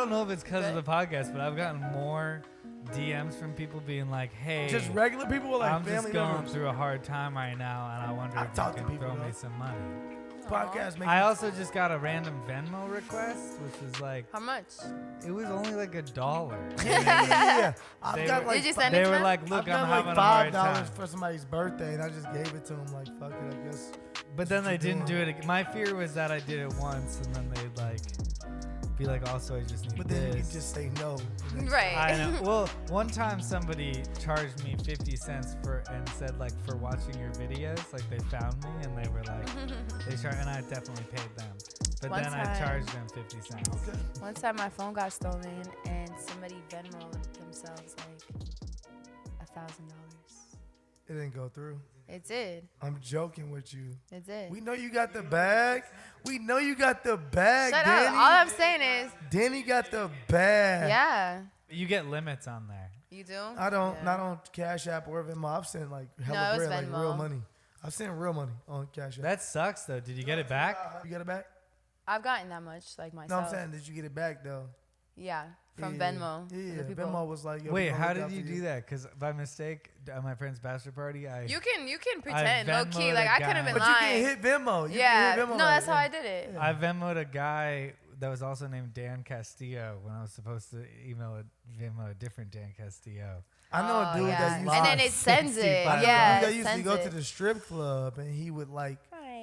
don't know if it's because of the podcast, but I've gotten more DMs from people being like, "Hey, just regular people were like I'm family just going members. through a hard time right now, and I wonder if you can throw me some money." Podcast. I also just got a random Venmo request, which was like, how much? It was only like $1. Yeah. I've got like Did you send it they to were them? like, "Look, I'm like having a hard $5 time." for somebody's birthday, and I just gave it to them. Like, fuck it, I guess. But then they didn't do it again. My fear was that I did it once, and then they'd like be like, "Also, I just need But this." then you can just say no. Right. I know. Well, one time somebody charged me 50 cents and said like for watching your videos, like they found me and they were like, and I definitely paid them. But One then I time- charged them 50 cents. Okay. One time my phone got stolen and somebody Venmo'd themselves like $1,000. It didn't go through. It did. I'm joking with you. It did. We know you got the bag. We know you got the bag, Shut Danny. up. All I'm saying is, Danny got the bag. yeah. You get limits on there. You do? I don't, Yeah. not on Cash App or Venmo. I've sent like hella No, it was bread, like Venmo. real money. I've sent real money on Cash App. That sucks though. Did you get it back? You get it back? I've gotten that much, like No, myself. I'm saying, did you get it back though? Yeah, from Yeah. Venmo. Yeah, The people. Venmo was like, yo, Wait, we gonna how look did out you for do that? Because by mistake, at my friend's bachelor party, You can pretend low key. Venmo'd Like a I could have guy. been But you lying. can hit Venmo. You Yeah. can hit Venmo No, like, that's how I did it. I Venmo'd a guy that was also named Dan Castillo when I was supposed to email a Venmo a different Dan Castillo. I know a dude that used And to, then it sends it. I know a Yeah, that it used to sends go to it. the strip club and he would like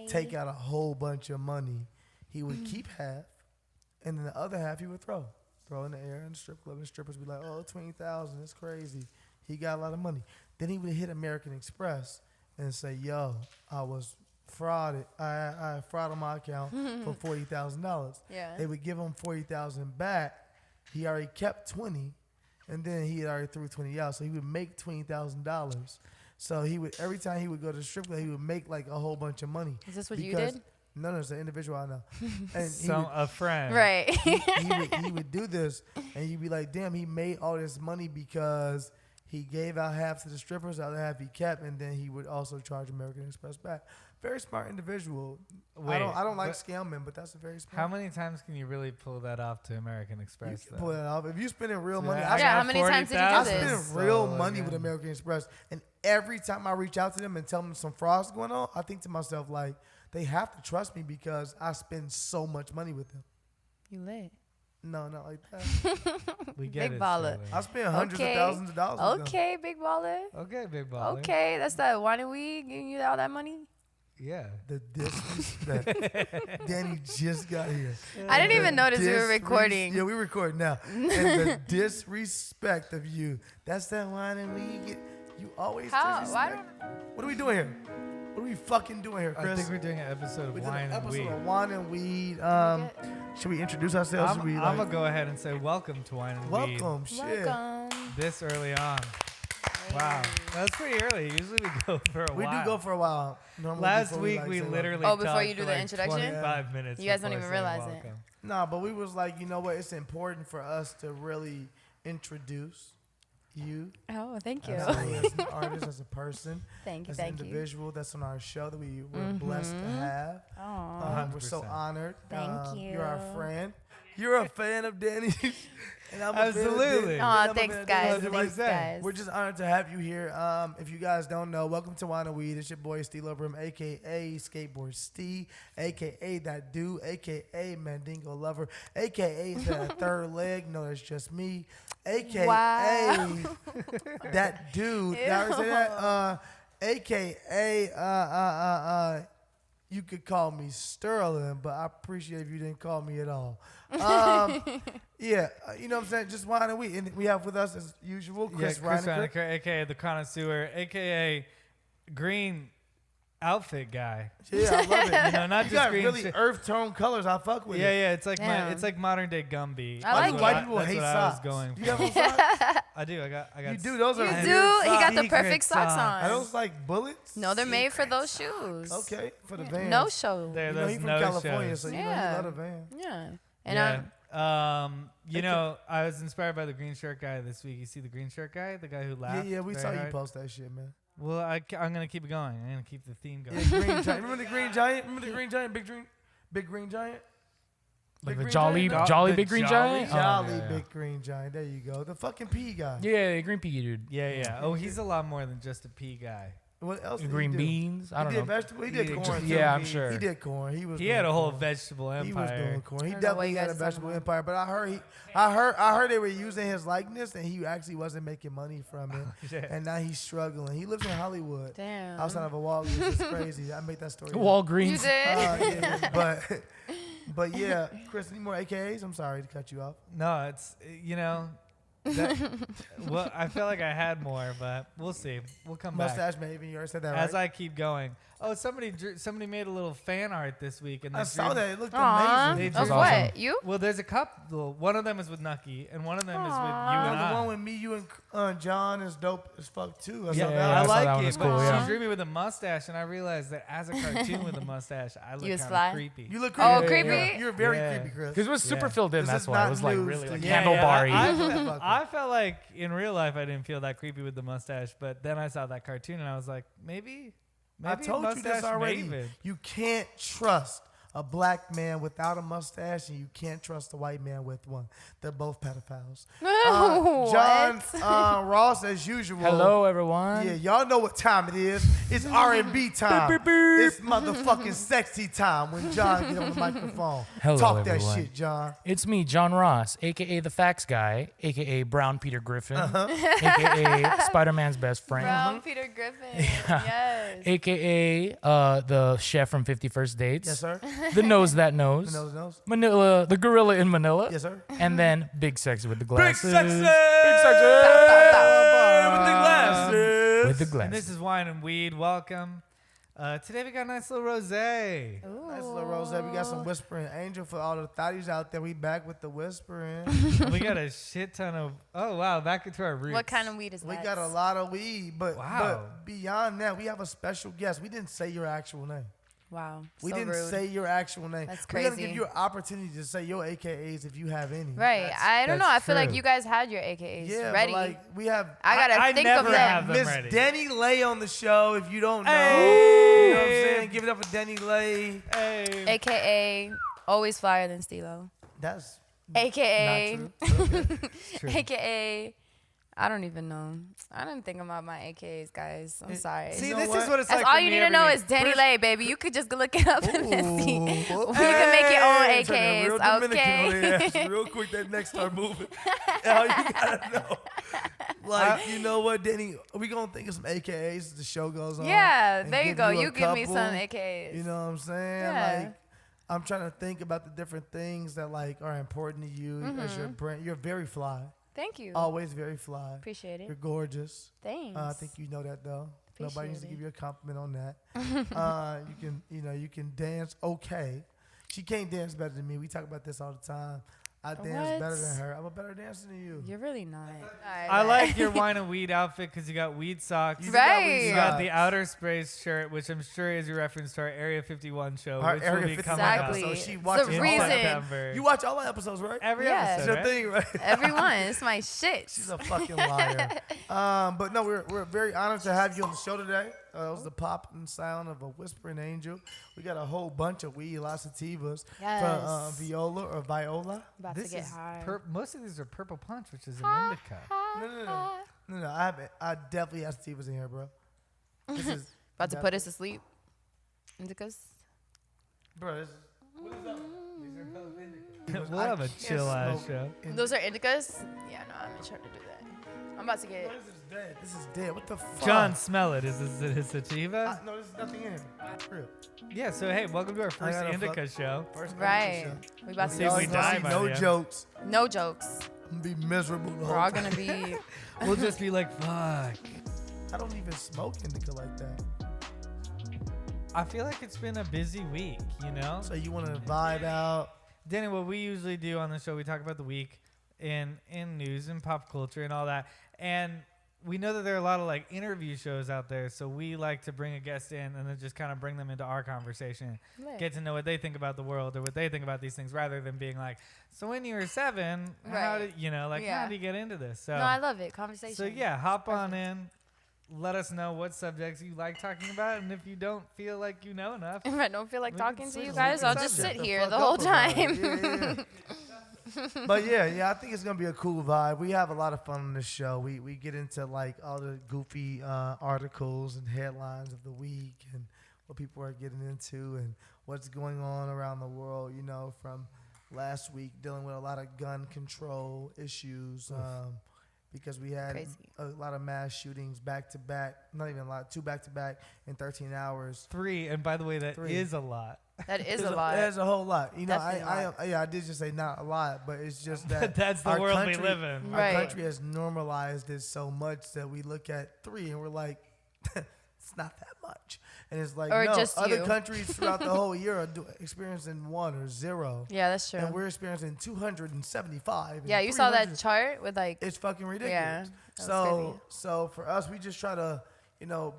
take out a whole bunch of money. He would keep half, and then the other half he would throw in the air in the strip club. And strippers would be like, "Oh, 20,000, it's crazy." He got a lot of money. Then he would hit American Express and say, "Yo, I was frauded. I fraud on my account for $40,000." Yeah. They would give him 40,000 back. He already kept 20, and then he had already threw 20 out, so he would make $20,000. So he would, every time he would go to the strip club, he would make like a whole bunch of money. Is this what you Because- did? No, it's an individual I know. And he A friend. Right. he would do this, and you'd be like, damn, he made all this money because he gave out half to the strippers, the other half he kept, and then he would also charge American Express back. Very smart individual. Wait, I don't like but scamming, but that's a very smart. How many times can you really pull that off to American You Express? can pull though? it off. If you spending real money, I I Yeah, got how many times did you do I this? spend so, real like, money with American Express, and every time I reach out to them and tell them some fraud's going on, I think to myself, like, they have to trust me because I spend so much money with them. You lit. No, not like that. We get Big it. baller. Sterling. I spend hundreds Okay. of thousands of dollars with them. Okay, big baller. Okay, big baller. Okay, that's that wine and weed giving you all that money. Yeah. The disrespect. Danny just got here. I didn't even The notice we were recording. Yeah, we recording now. And the disrespect of you. That's that wine and weed. You always How? disrespect. Why What are we doing here? What are we fucking doing here, I Chris? think we're doing an episode of We did Wine an and episode Weed. of wine and weed. don't Should we introduce ourselves? Should we, I'm going to go ahead and say welcome to Wine and Weed welcome. Shit. Welcome. this early on. Wow. That's pretty early. Usually we go for a We while. do go for a while. Normally Last before week like, we say, like, literally Oh, before talked you do for the like introduction? 25 minutes. You guys don't before even saying realize it. welcome. Nah, but we was like, you know what? It's important for us to really introduce you Oh, thank you. as an artist, as a person, Thank you, as an thank you. individual that's on our show that we're blessed to have. Aw. We're so 100%. honored. Thank you. You're our friend. You're a fan of Danny. And I'm a fan of Absolutely. Danny. Aw, I'm a thanks, fan of guys. Danny. Thanks, guys. We're just honored to have you here. If you guys don't know, welcome to Wine and Weed. It's your boy Steelo, a.k.a. Skateboard Steve, a.k.a. That Dude, a.k.a. Mandingo Lover, a.k.a. That Third Leg. No, it's just me, a.k.a. Wow. That Dude. Did I ever say that? A.k.a. You could call me Sterling, but I appreciate if you didn't call me at all. Yeah, you know what I'm saying? Just Wine and Weed. And we have with us, as usual, Chris Reiniker. Reiniker, a.k.a. the connoisseur, a.k.a. green outfit guy. Yeah, I love it. You know, not You just got green really shit. earth tone colors. I fuck with Yeah, it. yeah, it's like Damn. it's like modern day Gumby. I like That's it. what White people that's hate what socks. I was going You for. have those socks? I do. I got. You do. Those You are do. weird He got the Secret perfect socks socks. Are on. those like bullets? No, they're made for those shoes. Okay, for the van. No show. There, You know, those he from no California, shows. so you know Yeah. he love a van. Yeah. And Yeah. You know, I was inspired by the green shirt guy this week. You see the green shirt guy, the guy who Yeah, laughed. yeah, we very saw you hard? post that shit, man. Well, I'm gonna keep it going. I'm gonna keep the theme going. Yeah, green giant. Remember the green giant? Remember the green giant? Big green giant? Like Big the green jolly giant? big green giant. Jolly yeah. big green giant. There you go. The fucking pea guy. Yeah, green pea dude. Yeah. Oh, he's a lot more than just a pea guy. What else? Did Green he do? beans. I He don't did know. vegetable. He did He did corn. too. Yeah, I'm sure. He did corn. He He had a whole corn. vegetable empire. He was doing corn. He I don't know what definitely you had a guys are vegetable talking empire. But I heard they were using his likeness, and he actually wasn't making money from it. Yeah. And now he's struggling. He lives in Hollywood, Damn. outside of a Walgreens. It's crazy. I made that story. up. Walgreens. You did. Yeah, but yeah, Chris, any more AKAs? I'm sorry to cut you off. No, it's that, well, I feel like I had more, but we'll see. We'll come back Mustache Maven, you already said that, as right? I keep going. Oh, somebody made a little fan art this week, and I they saw drew- that. It looked Aw. amazing. They Of drew- what? awesome. You? Well, there's a couple. One of them is with Nucky, and one of them is with you Aw. and The I. one with me, you, and John is dope as fuck too. I saw Yeah, that. I I saw like that one. it, It's but cool, yeah. she drew me with a mustache, and I realized that as a cartoon with a mustache, I look You was kind fly? of creepy. You look Oh, creepy. creepy? You're very Yeah. creepy, Chris. Because it was super Yeah. filled in. This That's is why it not was like news really to like you. handlebar-y. I felt like in real life I didn't feel that creepy with the mustache, but then I saw that cartoon and I was like, maybe I told you this mustache already. Maven. You can't trust a black man without a mustache, and you can't trust a white man with one. They're both pedophiles. John Ross, as usual. Hello, everyone. Yeah, y'all know what time it is. It's R&B time. It's motherfucking sexy time when John get on the microphone. Hello, Talk that everyone. shit, John. It's me, John Ross, a.k.a. the Facts Guy, a.k.a. Brown Peter Griffin, a.k.a. Spider-Man's best friend, Brown Peter Griffin. Yes. a.k.a. The chef from 50 First Dates, Yes, sir. the nose that knows, The nose. Manila, the gorilla in Manila, Yes, sir. and then Big Sexy with the glasses. Big Big Sexy! With the glasses. With the And glasses. this is Wine and Weed. Welcome. Today we got a nice little rosé. Nice little rose. We got some whispering angel for all the thotties out there. We back with the whispering. We got a shit ton of. Oh wow, back into our roots. What kind of weed is We that? got a lot of weed, but Wow. beyond that, we have a special guest. We didn't say your actual name. Wow. We so didn't rude. say your actual name. That's We're gonna crazy. give you an opportunity to say your AKAs if you have any. Right. I don't know. that's I feel like true. you guys had your AKAs Yeah, ready. but like we have I gotta I think never of them. have them Miss ready. DaniLeigh on the show. If you don't know, Hey. you know what I'm saying. Give it up for DaniLeigh. Hey. AKA always flyer than Steelo. That's AKA not true. True. AKA I don't even know. I didn't think about my AKAs, guys. I'm sorry. See, You know this what? is what it's That's like. all for you me need to every know week. is DaniLeigh, baby. You could just go look it up and then see. Ooh. You can make your own Hey, turn that real AKAs, Dominican on your okay? ass real quick, that neck start moving. All you gotta know. Like, you know what, Danny? We gonna think of some AKAs as the show goes on. Yeah, and there you give go. a You give me couple. some AKAs. You know what I'm saying? Yeah. Like, I'm trying to think about the different things that like are important to you as your brand. You're very fly. Thank you. Always very fly. Appreciate You're it. gorgeous. Thanks. I think you know that though. Nobody needs to Appreciate give it. you a compliment on that. You can dance okay. She can't dance better than me. We talk about this all the time. I dance better than What? her. I'm a better dancer than you. You're really not. I like your wine and weed outfit because you got weed socks. You got Right. weed You got socks. the outer space shirt, which I'm sure is a reference to our Area 51 show, Our which Area will be 51 coming Exactly. up episode. She It's watches the in all reason. September. You watch all the episodes, right? Every Yes. It's episode, your right? thing, right? Everyone, it's my shit. She's a fucking liar. But no, we're very honored to have you on the show today. That was the pop and sound of a whispering angel. We got a whole bunch of weed, lots of sativas Yes. from Viola or Viola. About This to get is high. most of these are purple punch, which is an indica. No. I definitely have sativas in here, bro. This is About to put us to sleep. Indicas. bro. This is, what is that? We'll have a chill ass show. Those are indicas? Yeah, no, I'm not trying to do that. I'm about to get. This is dead. This is dead. What the fuck? John, smell it. Is this a sativa? No, there's nothing in it. Real. Yeah. So hey, welcome to our first gotta indica show. First Right. show. We about to See if we get die by no the end. jokes. No jokes. I'm gonna be miserable the We're whole all time. gonna be. We'll just be like, fuck. I don't even smoke indica like that. I feel like it's been a busy week, you know? So you want to vibe out? Danny, what we usually do on the show, we talk about the week in news and pop culture and all that. And we know that there are a lot of like interview shows out there, so we like to bring a guest in and then just kind of bring them into our conversation, Lit. get to know what they think about the world or what they think about these things, rather than being like, so when you were 7, how Right. did you know, like Yeah. how do you get into this? So No, I love it. Conversation. so yeah, hop on in. let us know what subjects you like talking about, and if you don't feel like you know enough, If I don't feel like We can talking to switch you the guys, I'll just subject sit here fuck the up whole about it. time. Yeah. But yeah, I think it's gonna be a cool vibe. We have a lot of fun on this show. We get into like all the goofy articles and headlines of the week and what people are getting into and what's going on around the world. You know, from last week dealing with a lot of gun control issues because we had Crazy. a lot of mass shootings back to back. Not even a lot, 2 back to back in 13 hours. 3. And by the way, that is 3. a lot. That is There's a lot. There's a whole lot. You know, Definitely a lot. I did just say not a lot, but it's just that That's the our world country, we live in. Our Right. country has normalized it so much that we look at 3 and we're like, it's not that much. And it's like, Or no, just other you. countries throughout the whole year are experiencing 1 or 0. Yeah, that's true. And we're experiencing 275. and Yeah, you saw that 300. chart with like. It's fucking ridiculous. Yeah, that was So for us, we just try to, you know,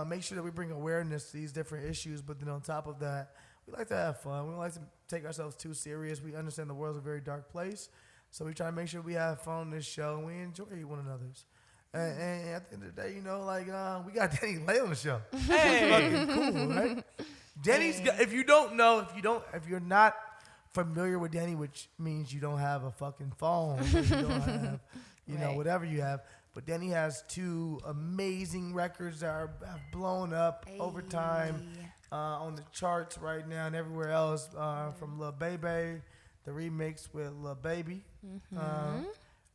make sure that we bring awareness to these different issues. But then on top of that, we like to have fun. We don't like to take ourselves too serious. We understand the world's a very dark place, so we try to make sure we have fun on this show and we enjoy one another's. And at the end of the day, you know, like we got DaniLeigh on the show. Hey. Fucking cool, right? Danny's got, if you're not familiar with Danny, which means you don't have a fucking phone, or you don't have, you know, Right. whatever you have. But Danny has 2 amazing records that have blown up over time on the charts right now and everywhere else. From Lil Baby, the remix with Lil Baby,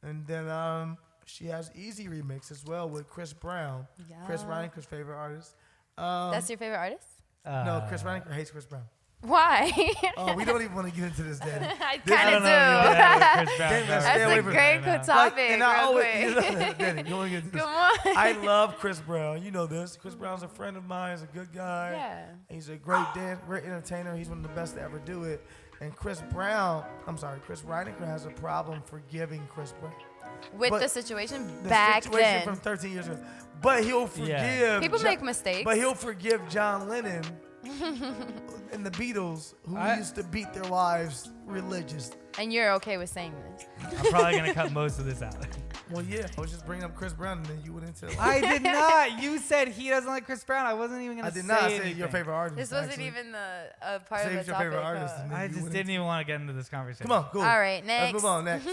and then she has Easy remix as well with Chris Brown. Chris Yeah. Reineker's favorite artist. That's your favorite artist? No, Chris Reineker hates Chris Brown. Why? Oh, we don't even want to get into this, Danny. I This- I kind don't of know if do. you get out of Chris Brown. Damn, No, stay That's away a from great that. topic. and I real always, quick. Danny, you want to get into this. Come on. I love Chris Brown. You know this. Chris Brown's a friend of mine. He's a good guy. Yeah. He's a great great entertainer. He's one of the best to ever do it. And Chris Reineker has a problem forgiving Chris Brown. With But the situation The back situation then. from 13 years ago. But he'll forgive. Yeah. People make mistakes. But he'll forgive John Lennon and the Beatles, who used to beat their wives religiously. And you're okay with saying this. I'm probably going to cut most of this out. Well, yeah. I was just bringing up Chris Brown, and then you went into it. I did not. You said he doesn't like Chris Brown. I wasn't even going I to did say not say anything. your favorite artist. This wasn't actually. even a part Say of the who's your topic. favorite artist, and then I you just went didn't even want to get into this conversation. Come on, cool. All right, next. Let's move on. Next.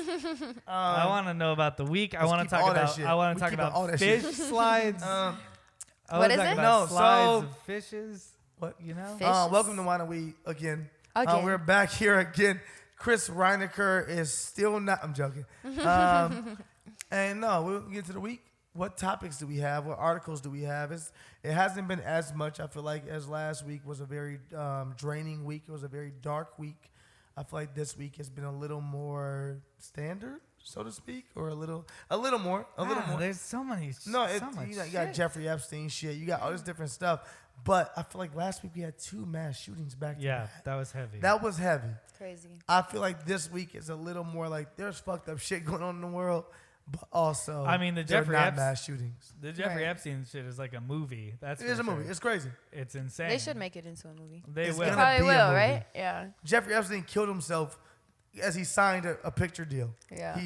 I want to know about the week. I let's want keep to talk all that about. shit. I want We to talk keep about all that fish shit. slides. Um, I What was is talking it? about No, slides so- of fishes. What? You know? Fish. Fishes. welcome to Wine and Weed again. Again. We're back here again. Chris Reineker is still not. I'm joking. And no, we'll get to the week. What topics do we have? What articles do we have? It hasn't been as much, I feel like, as last week was a very draining week. It was a very dark week. I feel like this week has been a little more standard, so to speak, or a little more. There's so many. No, so much you got shit. Jeffrey Epstein shit. You got all this different stuff. But I feel like last week we had 2 mass shootings back to Yeah, back. that was heavy. That was heavy. Crazy. I feel like this week is a little more like there's fucked up shit going on in the world, but also I mean, the they're Jeffrey not Epstein- mass shootings. The Jeffrey Right. Epstein shit is like a movie. That's It is a for movie. sure. It's crazy. It's insane. They should make it into a movie. They It's will. gonna Probably be a will, movie. right? Yeah. Jeffrey Epstein killed himself as he signed a picture deal. Yeah.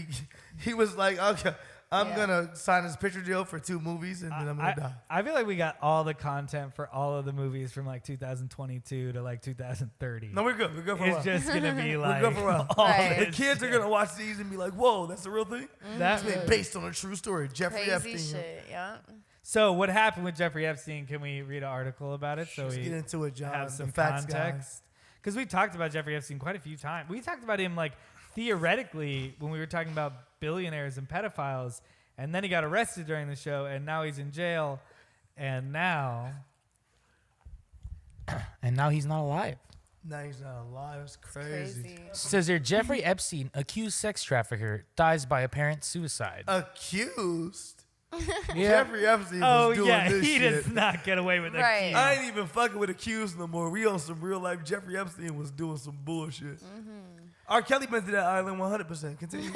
He was like, okay, I'm Yeah. gonna sign this picture deal for 2 movies and then I'm gonna die. I feel like we got all the content for all of the movies from like 2022 to like 2030. No, we're good. We're good for a while. It's just gonna be like good for a while. all Right. The this kids are shit. gonna watch these and be like, "Whoa, that's the real thing." That- It's based on a true story. Jeffrey Crazy Epstein. shit. Yeah. So what happened with Jeffrey Epstein? Can we read an article about it so Let's we get into it, John. have The some facts guy. context? Because we talked about Jeffrey Epstein quite a few times. We talked about him like theoretically when we were talking about billionaires and pedophiles, and then he got arrested during the show, and now he's in jail, and now And now he's not alive. No, he's not alive. It's It's crazy. crazy. Says here, Jeffrey Epstein, accused sex trafficker, dies by apparent suicide. Accused. Yeah. Jeffrey Epstein oh was doing yeah, this he shit. does not get away with it. Right. I ain't even fucking with accused no more. We on some real life. Jeffrey Epstein was doing some bullshit. R. Kelly been to that island 100%. Continue.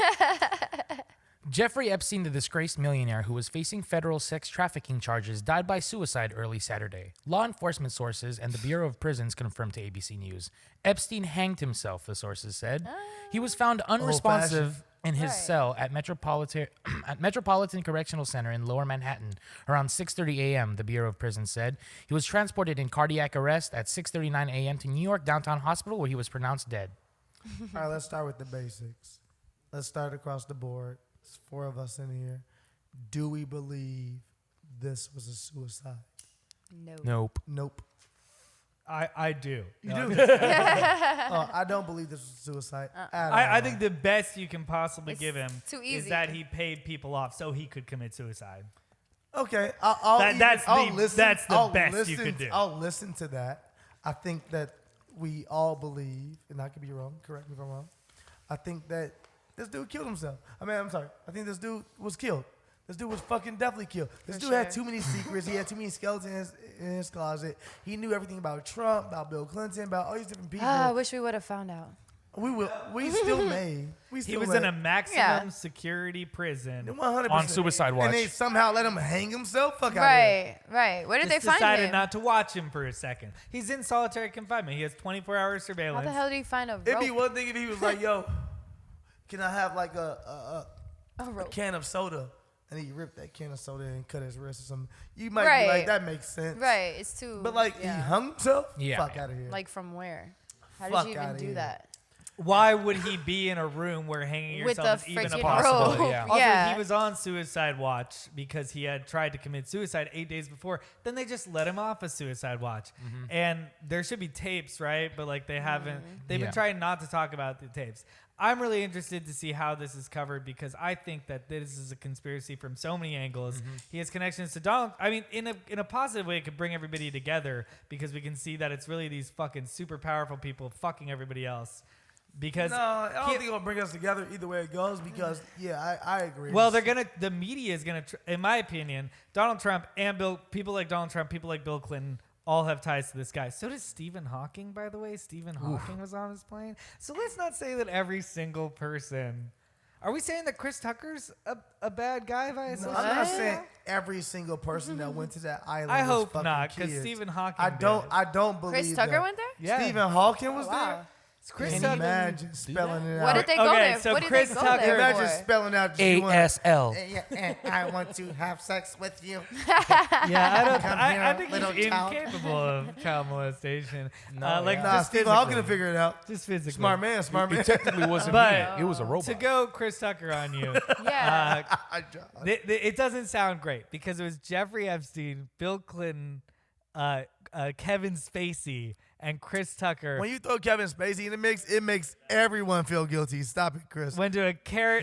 Jeffrey Epstein, the disgraced millionaire who was facing federal sex trafficking charges, died by suicide early Saturday. Law enforcement sources and the Bureau of Prisons confirmed to ABC News. Epstein hanged himself, the sources said. He was found unresponsive in his cell at Metropolitan Correctional Center in Lower Manhattan around 6:30 a.m., the Bureau of Prisons said. He was transported in cardiac arrest at 6:39 a.m. to New York Downtown Hospital, where he was pronounced dead. All right, let's start with the basics. Let's start across the board. There's 4 of us in here. Do we believe this was a suicide? Nope. Nope. I do. You do? I don't believe this was suicide at all. I think the best you can possibly give him too is easy. that he paid people off so he could commit suicide. Okay, That's the I'll best listen, you could do. I'll listen to that. I think that we all believe, and I could be wrong, correct me if I'm wrong, I think that this dude killed himself. I'm sorry. I think this dude was killed. This dude was fucking definitely killed. This dude had too many secrets. He had too many skeletons in his closet. He knew everything about Trump, about Bill Clinton, about all these different people. I wish we would have found out. We still may. He was in a maximum security prison. 100%. On suicide watch. And they somehow let him hang himself? Fuck out of here. Right. Where did Just they find decided him? not to watch him for a second. He's in solitary confinement. He has 24-hour How surveillance. the hell did he find a rope? It'd be one thing if he was like, yo, can I have like a rope. can of soda? And he ripped that can of soda and cut his wrist or something. You might be like, that makes sense. Right, it's too. But like, he hung himself? Yeah. Fuck out of here. Like from where? How Fuck did you even outta do here. that? Why would he be in a room where hanging With yourself the is even a freaking possibility? rope. Yeah. Also, Yeah. he was on suicide watch because he had tried to commit suicide 8 days before. Then they just let him off a suicide watch. And there should be tapes, right? But like they haven't. They've Yeah. been trying not to talk about the tapes. I'm really interested to see how this is covered because I think that this is a conspiracy from so many angles. He has connections to Donald. I mean, in a positive way, it could bring everybody together because we can see that it's really these fucking super powerful people fucking everybody else. Because no, I don't think it'll bring us together either way it goes because, I agree. well, the media is gonna, in my opinion, Donald Trump and people like Donald Trump, people like Bill Clinton, all have ties to this guy. So does Stephen Hawking, by the way. Stephen Hawking was on his plane. So let's not say that every single person. Are we saying that Chris Tucker's a bad guy by No, association? I'm not saying every single person that went to that island. I was hope fucking not, because kids. Stephen Hawking. I don't believe Chris Tucker that. went there? Yeah. Stephen Hawking was Oh, wow. there. Chris Can Tucker. you imagine spelling it out? What did they go Okay, there? so What did Chris they go Tucker- there Imagine for? spelling out ASL. And I want to have sex with you. Yeah, Come I here, think little he's child. incapable of child molestation. No, like yeah. Nah, just Stephen Hawking can physically. figure it out. Just physically. Smart man. It technically wasn't But- me. It was a robot. To go Chris Tucker on you. Yeah. It doesn't sound great because it was Jeffrey Epstein, Bill Clinton, Kevin Spacey, and Chris Tucker When you throw Kevin Spacey in the mix, it makes everyone feel guilty. Stop it, Chris. went to a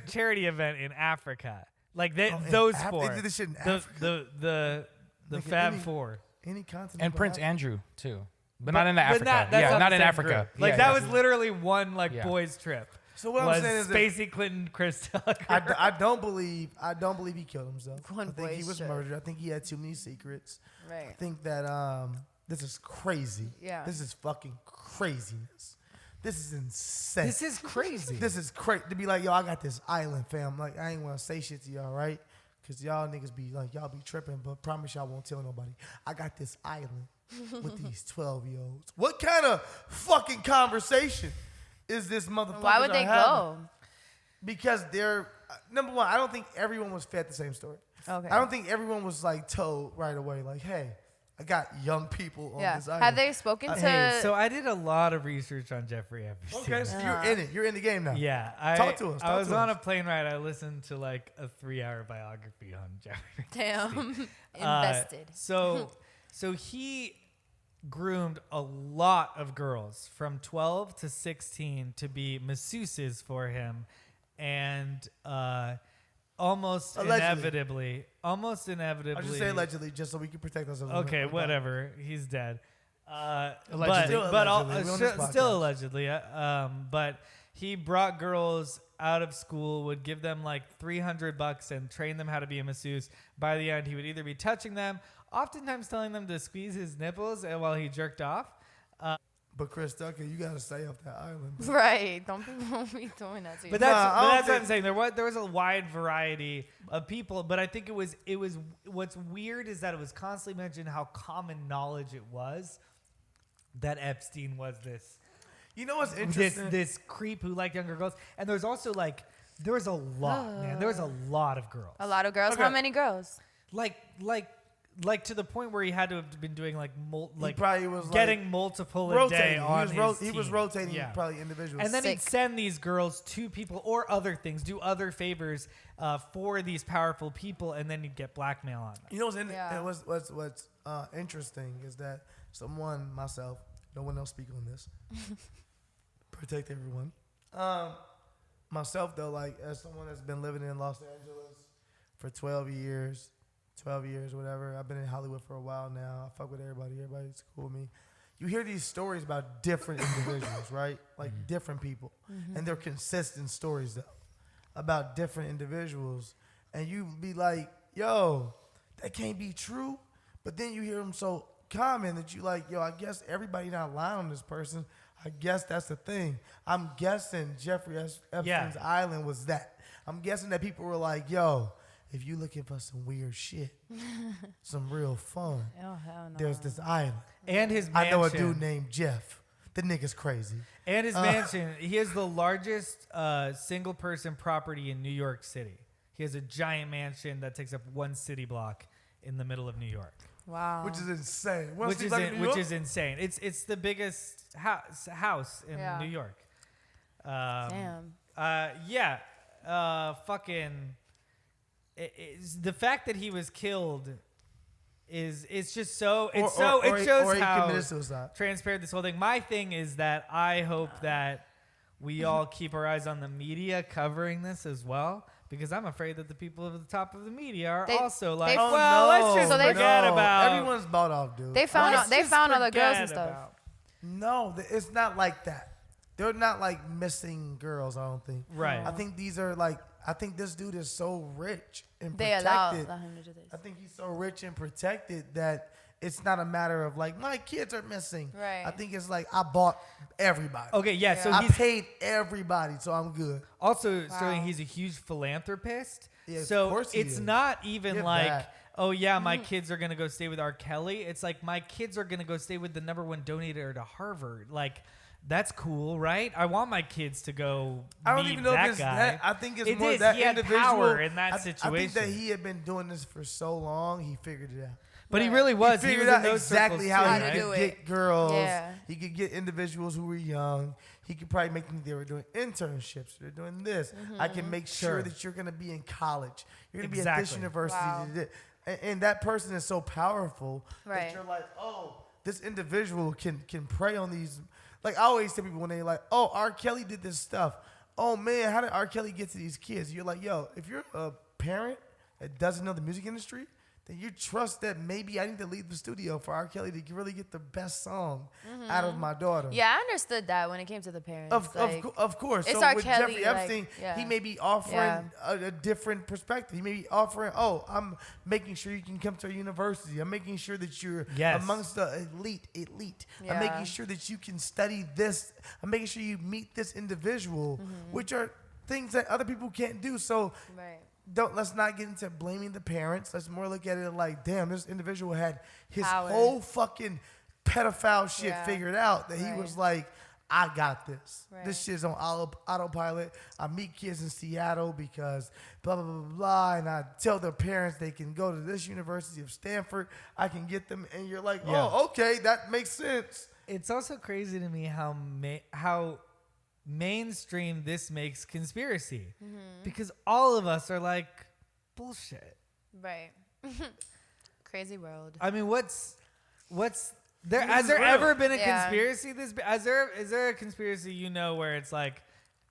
charity event in Africa. Like in those Af- four. they did this shit in the Africa? the Like Fab any- Four. Any continent. And but Prince Africa. Andrew, too. But not in Africa. That's Yeah, not the in same Africa. group. Like Yeah, that yeah. was literally one Yeah. boys trip. So what was I'm saying is that Spacey, Clinton, Chris Tucker. I don't believe he killed himself. One I think he boy's was trip. murdered. I think he had too many secrets. I Right. think that this is crazy. Yeah. This is fucking craziness. This is insane. This is crazy. This is crazy to be like, yo, I got this island, fam. Like, I ain't want to say shit to y'all, right? Because y'all niggas be like, y'all be tripping, but promise y'all won't tell nobody. I got this island with these 12-year-olds. What kind of fucking conversation is this motherfucker? Why would they go? Because they're, number one, I don't think everyone was fed the same story. Okay. I don't think everyone was like told right away, like, hey, I got young people on Yeah. this island. Have they spoken to? Hey, so I did a lot of research on Jeffrey Epstein. Okay, so you're in it. You're in the game now. Yeah, Talk to us, I talk was to on us. a plane ride. I listened to like a 3-hour biography on Jeffrey. Damn. Uh, Invested. So he groomed a lot of girls from 12 to 16 to be masseuses for him, and almost Allegedly. inevitably. I'll just say allegedly, just so we can protect ourselves. Okay, whatever. He's dead. Allegedly. Still But allegedly. We're on this podcast. still allegedly. But he brought girls out of school, would give them like $300 and train them how to be a masseuse. By the end, he would either be touching them, oftentimes telling them to squeeze his nipples while he jerked off. But Chris Tucker, you gotta stay off that island. Right. Don't be doing that to you. But that's, Nah, I don't that's what I'm think- saying. There was a wide variety of people, but I think it was what's weird is that it was constantly mentioned how common knowledge it was that Epstein was this You know what's interesting? this creep who liked younger girls. And there's also like There was a lot, man. There was a lot of girls. A lot of girls. Okay. How many girls? Like to the point where he had to have been doing he probably was getting multiple a rotating. day on He was team. rotating probably individuals. And then he'd Sick. send these girls to people or other things, do other favors for these powerful people, and then he'd get blackmail on them. You know Yeah. what's interesting is that myself, no one else speak on this. Protect everyone. Myself though, like as someone that's been living in Los Angeles for 12 years, whatever. I've been in Hollywood for a while now. I fuck with everybody. Everybody's cool with me. You hear these stories about different individuals, right? Like different people. And they're consistent stories though about different individuals. And you be like, yo, that can't be true. But then you hear them so common that you like, yo, I guess everybody not lying on this person. I guess that's the thing. I'm guessing Jeffrey Epstein's island was that. I'm guessing that people were like, yo, if you looking for some weird shit, some real fun, Oh, hell no. there's this island. And his mansion. I know a dude named Jeff. The nigga's crazy. And his mansion. He has the largest single person property in New York City. He has a giant mansion that takes up one city block in the middle of New York. Wow. Which is insane. Which is insane. It's the biggest house in New York. Damn. Fucking. The fact that he was killed it's just so it shows he how committed suicide. transparent this whole thing. My thing is that I hope that we all keep our eyes on the media covering this as well, because I'm afraid that the people at the top of the media are also like, they- let's just forget about. Everyone's bought off, dude. They found other girls and stuff. No, it's not like that. They're not like missing girls, I don't think. Right. I think these are like, I think this dude is so rich and They protected. allow him to do this. I think he's so rich and protected that it's not a matter of like, my kids are missing. Right. I think it's like, I bought everybody. Okay, yeah. So I he's paid everybody, so I'm good. also Sterling. He's a huge philanthropist. Yeah, of so course he it's is. not even Get like, that. oh yeah, my kids are gonna go stay with R. Kelly. It's like my kids are gonna go stay with the #1 donator to Harvard. Like, that's cool, right? I want my kids to go. I don't meet even know that if it's guy. that. I think it's It more is. that He had individual. power in that I think situation. that he had been doing this for so long, he figured it out. But he really was. He He figured was out in those exactly circles how too, he to right? do could it. get girls. Yeah. He could get individuals who were young. He could probably make them. They were doing internships. They're doing this. I can make sure that you're going to be in college. You're going to be at this Exactly. university. Wow. And that person is so powerful Right. that you're like, oh, this individual can prey on these. Like I always tell people when they like, oh, R. Kelly did this stuff. Oh man, how did R. Kelly get to these kids? You're like, yo, if you're a parent that doesn't know the music industry, then you trust that maybe I need to leave the studio for R. Kelly to really get the best song out of my daughter. Yeah, I understood that when it came to the parents. Of course. It's So R. with Kelly, Jeffrey like, Epstein, yeah. he may be offering Yeah. a different perspective. He may be offering, oh, I'm making sure you can come to a university. I'm making sure that you're Yes. amongst the elite. I'm Yeah. making sure that you can study this. I'm making sure you meet this individual, which are things that other people can't do. So Right. let's not get into blaming the parents. Let's more look at it like, damn, this individual had his Power. whole fucking pedophile shit Yeah. figured out. That he Right. was like, I got this. Right. This shit's on autopilot. I meet kids in Seattle because blah, blah, blah, blah, blah. And I tell their parents they can go to this University of Stanford. I can get them. And you're like, Yeah. oh, okay, that makes sense. It's also crazy to me how mainstream this makes conspiracy, because all of us are like, bullshit. Right. Crazy world. I mean, what's there? This Has is there real. ever been a Yeah. conspiracy? Is there a conspiracy where it's like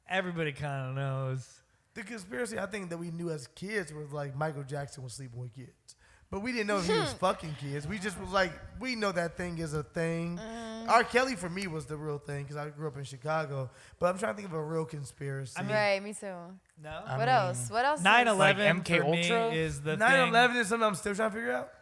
everybody kind of knows? The conspiracy I think that we knew as kids was like Michael Jackson was sleeping with kids. But we didn't know if he was fucking kids. We just was like, we know that thing is a thing. R. Kelly for me was the real thing because I grew up in Chicago. But I'm trying to think of a real conspiracy. Right, me too. No. What else? What else? 9/11 Like MK for me Ultra? is the 9/11 is something I'm still trying to figure out.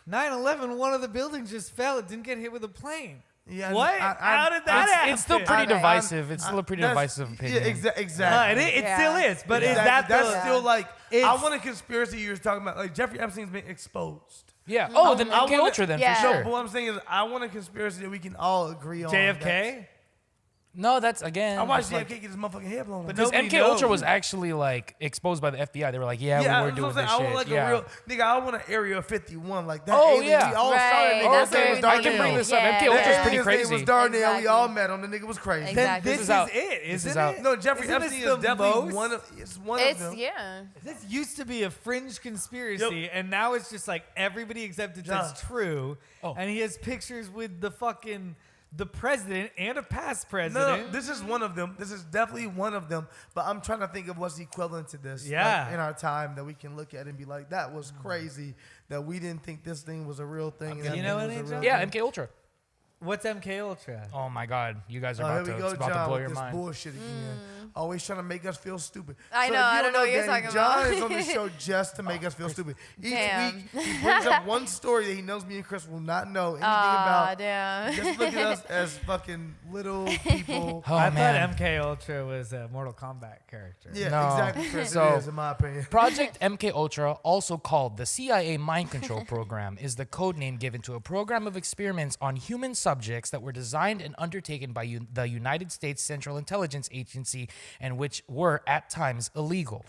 9/11, one of the buildings just fell. It didn't get hit with a plane. Yeah, What? How did that happen? It's still pretty Okay. divisive. It's still a pretty That's- divisive opinion. Yeah, exactly. It Yeah. still is, but is Exactly. that that's the? still like I It's- want a conspiracy you're talking about. Like Jeffrey Epstein's been exposed. Yeah. Oh, then I MK wanna- Ultra then Yeah. for No, sure. but what I'm saying is I want a conspiracy that we can all agree on. JFK? No, that's again. I watched like, JFK get his motherfucking head blown off. But because nobody MK Ultra knows. was actually like exposed by the FBI. They were like, yeah, we were that's doing what I'm this saying. shit. I want like yeah. a real nigga. I want an Area 51 like that. Oh, alien. yeah. We all saw Right, that nigga. that's His name very was I can bring Darnell. this up. Yeah, MK yeah. Ultra is That pretty nigga's name crazy. was Darnell. Exactly. We all met him. The nigga was crazy. Exactly. Then this is out. it, isn't is it? out. No, Jeffrey Isn't Epstein this is the definitely most? one of. It's one of It's them. yeah. This used to be a fringe conspiracy, and now it's just like everybody accepts it's true. Oh. And he has pictures with the president and a past No, president. this is one of them. This is definitely one of them. But I'm trying to think of what's equivalent to this. Yeah. like, in our time that we can look at and be like, that was crazy. That we didn't think this thing was a real thing. and that You know thing what, was a Angel? real Yeah, thing. MK Ultra. What's MK Ultra? Oh my God, you guys are Oh, about here to, we it's go, about to John, blow with your this mind. bullshit again. Always trying to make us feel stupid. I So know, if you I don't know what you're Danny, talking John about. is on the show just to make us feel stupid. Each Damn. week, he brings up one story that he knows me and Chris will not know anything Aw, about. damn. Just look at us as fucking little people. Oh, I man. thought MK Ultra was a Mortal Kombat character. Yeah, No. exactly, Chris. So- it is, in my opinion. Project MK Ultra, also called the CIA Mind Control Program, is the code name given to a program of experiments on human subjects that were designed and undertaken by the United States Central Intelligence Agency and which were at times illegal.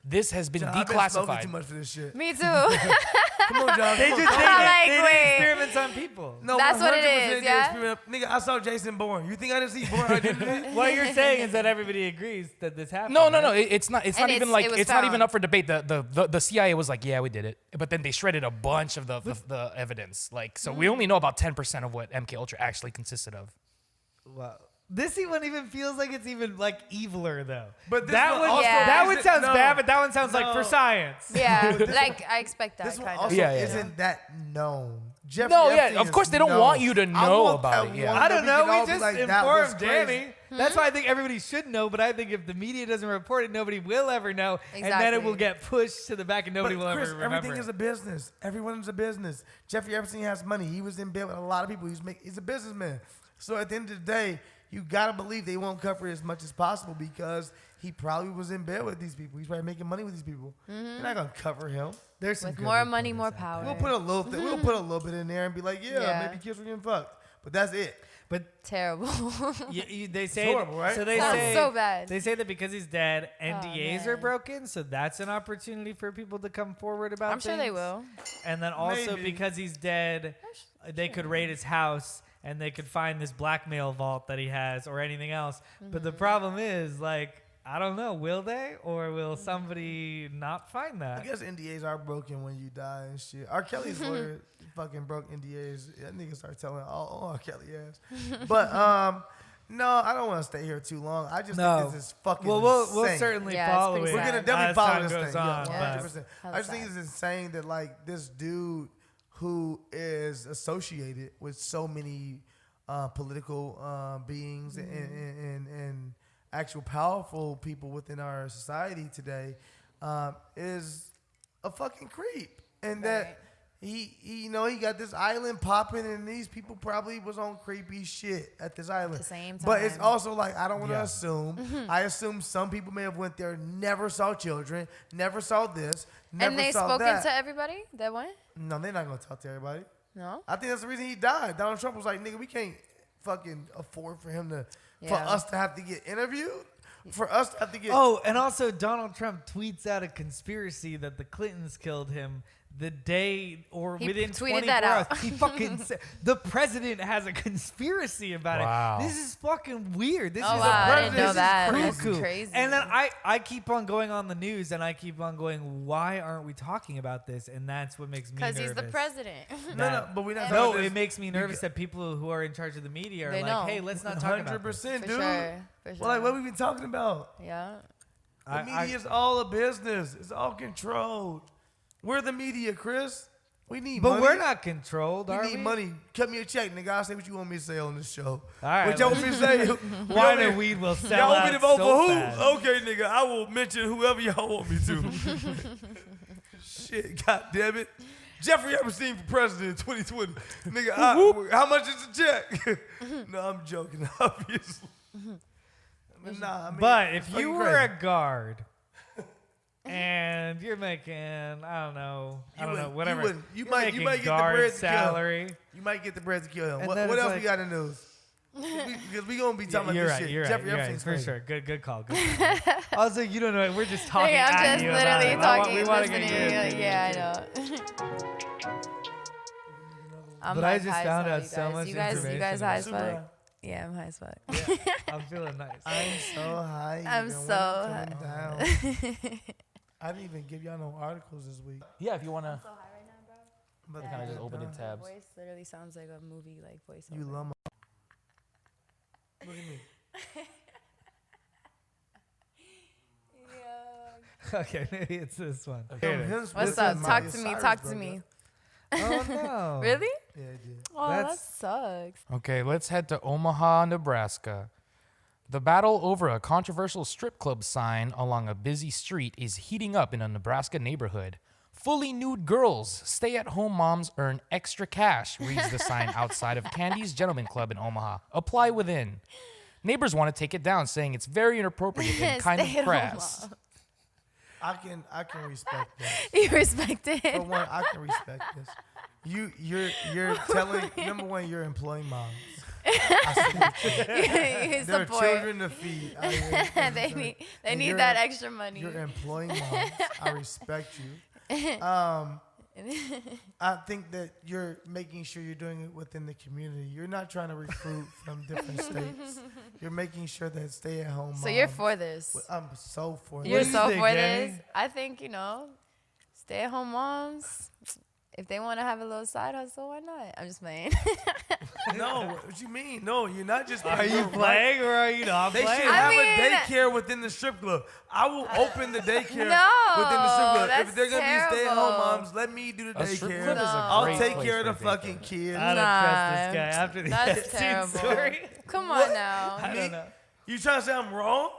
This has been John, I've been smoking declassified. too much for this shit. Me too. Come on, John. They come just on. like, they did wait. experiments on people. No, That's what it 100% is, the yeah? experiment. Nigga, I saw Jason Bourne. You think I didn't see Bourne Identity? What you're saying is that everybody agrees that this happened. No, no, right? no. It's not. It's And not even it's- like it was it's not even found. up for debate. The CIA was like, yeah, we did it, but then they shredded a bunch of the evidence. Like, so we only know about 10% of what MK Ultra actually consisted of. Wow. This one even feels like it's even like eviler though. But this that one one, also Yeah. that one isn't- sounds no. bad, but that one sounds like for No. science. Yeah, like I expect that This one kind also of. Yeah, yeah. isn't that known. Jeffrey No, yeah, Epstein of course is they don't known. want you to I know want about that it, yeah. one I that don't we know. can all We be just like, that was informed crazy. Danny. That's why I think everybody should know, but I think if the media doesn't report it, nobody will ever know, and then it Exactly. will get pushed to the back, and nobody But will Chris, ever remember. everything is a business. Everyone's a business. Jeffrey Epstein has money. He was in bed with a lot of people. He's a businessman. So at the end of the day, you gotta believe they won't cover as much as possible because he probably was in bed with these people. He's probably making money with these people. You're not gonna cover him. There's some With good more money, reporters more out there. power. We'll put a little we'll put a little bit in there and be like, Yeah. maybe kids were getting fucked. But that's it. But Terrible. they say horrible, right? So they Sounds say so bad. They say that because he's dead, NDAs are man. broken, so that's an opportunity for people to come forward about. I'm sure they things. will. And then also Maybe. because he's dead, they could raid his house and they could find this blackmail vault that he has or anything else. But the problem is, like, I don't know, will they or will somebody not find I that? guess NDAs are broken when you die and shit. R. Kelly's lawyer fucking broke NDAs. That nigga started telling all R. Kelly ass. But no, I don't want to stay here too long. I just No. think this is fucking Well, we'll insane. certainly Yeah, it's follow pretty it. We're gonna sad. definitely as follow time this goes thing. on, Yeah, but- 100%. Hella I just think sad. it's insane that like this dude who is associated with so many political beings and actual powerful people within our society today is a fucking creep, and that he he got this island popping, and these people probably was on creepy shit at this island. the same But it's time. also like I don't want to Yeah. assume. I assume some people may have went there, never saw children, never saw this, never And they saw spoken that. to everybody that went? No, they're not gonna talk to everybody. No? I think that's the reason he died. Donald Trump was like, nigga, we can't fucking afford for him to for Yeah. us to have to get interviewed. For us to have to get Oh, and also Donald Trump tweets out a conspiracy that the Clintons killed him the day or He within tweeted 24 that hours. out. He fucking said, the president has a conspiracy about Wow. it. This is fucking weird. This Oh, is wow. I a didn't know this is that. That's cuckoo. crazy. And then I keep on going on the news and I keep on going, why aren't we talking about this? And that's what makes me nervous. Because he's the president. no, but we're not No, talking it makes me nervous that people who are in charge of the media are They like, know. hey, let's not talk about this. 100%, For dude. sure. For sure. Well, like, what we been talking about? Yeah. The media is all a business. It's all controlled. We're the media, Chris. We need But money. we're not controlled, We are need we? money. Cut me a check, nigga. I'll say what you want me to say on this show. All right, What y'all want me to say? Wine and weed will sell Y'all want me to out vote so for who? fast. Okay, nigga. I will mention whoever y'all want me to. Shit, god damn it. Jeffrey Epstein for president in 2020. Nigga, how much is the check? No, I'm joking, obviously. But nah, I mean, But if fucking you were crazy. a guard and you're making, I don't know, whatever. You You're might making get the guard bread to kill him. salary. You might get the bread to kill him. And What then else it's we like- got in the news? Because we gonna be talking You're about right. this You're shit. right. Jeffrey You're right. Epstein's For crazy. sure. Good call. Good call. Also, you don't know. We're just talking. Yeah, I'm at just you about literally it. talking, We wanna listening get to your you. opinion. Yeah, I know. I'm But like I just high as found hell, out so much you guys information high as Super fuck? high. Yeah, I'm high as fuck. Yeah, I'm feeling nice. I'm so high. I'm even when so I'm coming down. I didn't even give y'all no articles this week. Yeah, if you wanna. so high right now, bro. But Yeah, Kinda I just know. open the Your tabs. voice literally sounds like a movie, like voice. You love my. Look at me. Yeah. Okay, maybe it's this one. Okay. Here it is. What's This up? is Talk Miley to me. Cyrus Talk to broke me. up. Oh no. Really? Yeah, it did. Oh, that That's- sucks. Okay, let's head to Omaha, Nebraska. The battle over a controversial strip club sign along a busy street is heating up in a Nebraska neighborhood. Fully nude girls, stay-at-home moms earn extra cash, reads the sign outside of Candy's Gentleman Club in Omaha. Apply within. Neighbors want to take it down, saying it's very inappropriate and kind of Stay-at-home crass. mom. I can respect that. You respect it. For one, I can respect this. You're telling number one, you're employing moms. I You there are support. children to feed. out here. they And need you're- that extra money. You're employing moms. I respect you. I think that you're making sure you're doing it within the community. You're not trying to recruit from different states. You're making sure that stay-at-home moms. So you're for this. I'm so for You're this. do you so think, for Danny? this. I think, stay-at-home moms, if they want to have a little side hustle, why not? I'm just playing. No, what you mean? No, you're not just. Are you you're right. playing or are you not They playing? should I have mean- a daycare within the strip club. I will open the daycare No, within the strip club. that's If they're gonna terrible. be stay-at-home moms, let me do the A strip daycare. club is a I'll great take place care of for the a fucking daycare. kids. I don't trust this guy after the That's Epstein terrible. story. Come on now. I don't know. You trying to say I'm wrong?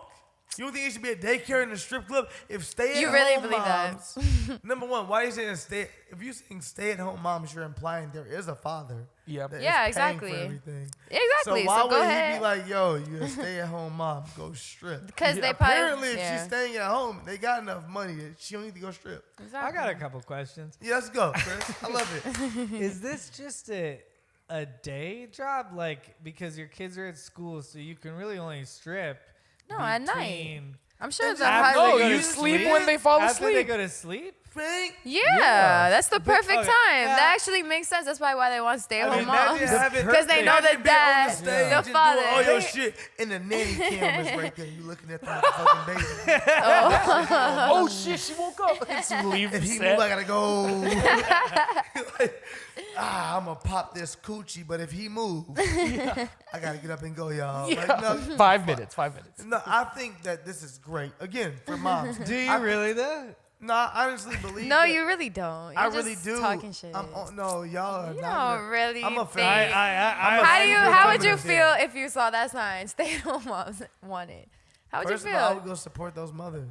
You don't think it should be a daycare in the strip club? If stay-at-home You really believe that? moms, number one, why are you saying stay? If you're saying stay-at-home moms, you're implying there is a father. Yep. that is Yeah, paying exactly. For everything. Exactly. So why So go would ahead. he be like, yo, you're a stay-at-home mom, go strip? Because they probably. Apparently, if yeah. she's staying at home, they got enough money that she don't need to go strip. I got a couple questions. Yeah, let's go, Chris. I love it. Is this just a day job? Like, because your kids are at school, so you can really only strip. No, at night. between- I'm sure And the just- After high. they Oh, go you to sleep sleep? when they fall After they asleep. go to sleep? Frank, Yeah, that's the But- perfect okay, time. yeah. That actually makes sense. That's probably why they want stay-at-home moms. imagine having- Because they know imagine the being on dad, stage the and doing father. all your shit, and the nanny cam is right there. You looking at the motherfucking baby. Oh shit, she woke up. It's leave If he set. move, I gotta go. Like, I'm gonna pop this coochie, but if he move, I gotta get up and go, y'all. Yeah. Like, no, 5 minutes. 5 minutes. no, I think that this is great. Again, for moms. Do you I- really though? No, I honestly believe. No, that you really don't. You're I just really do. talking shit. No, y'all are You not. don't really I'm a think. fan. I How do you? super How would you feminine feel if you saw that sign? Stay-at-home moms wanted. How would First you of all, I feel? would go support those mothers.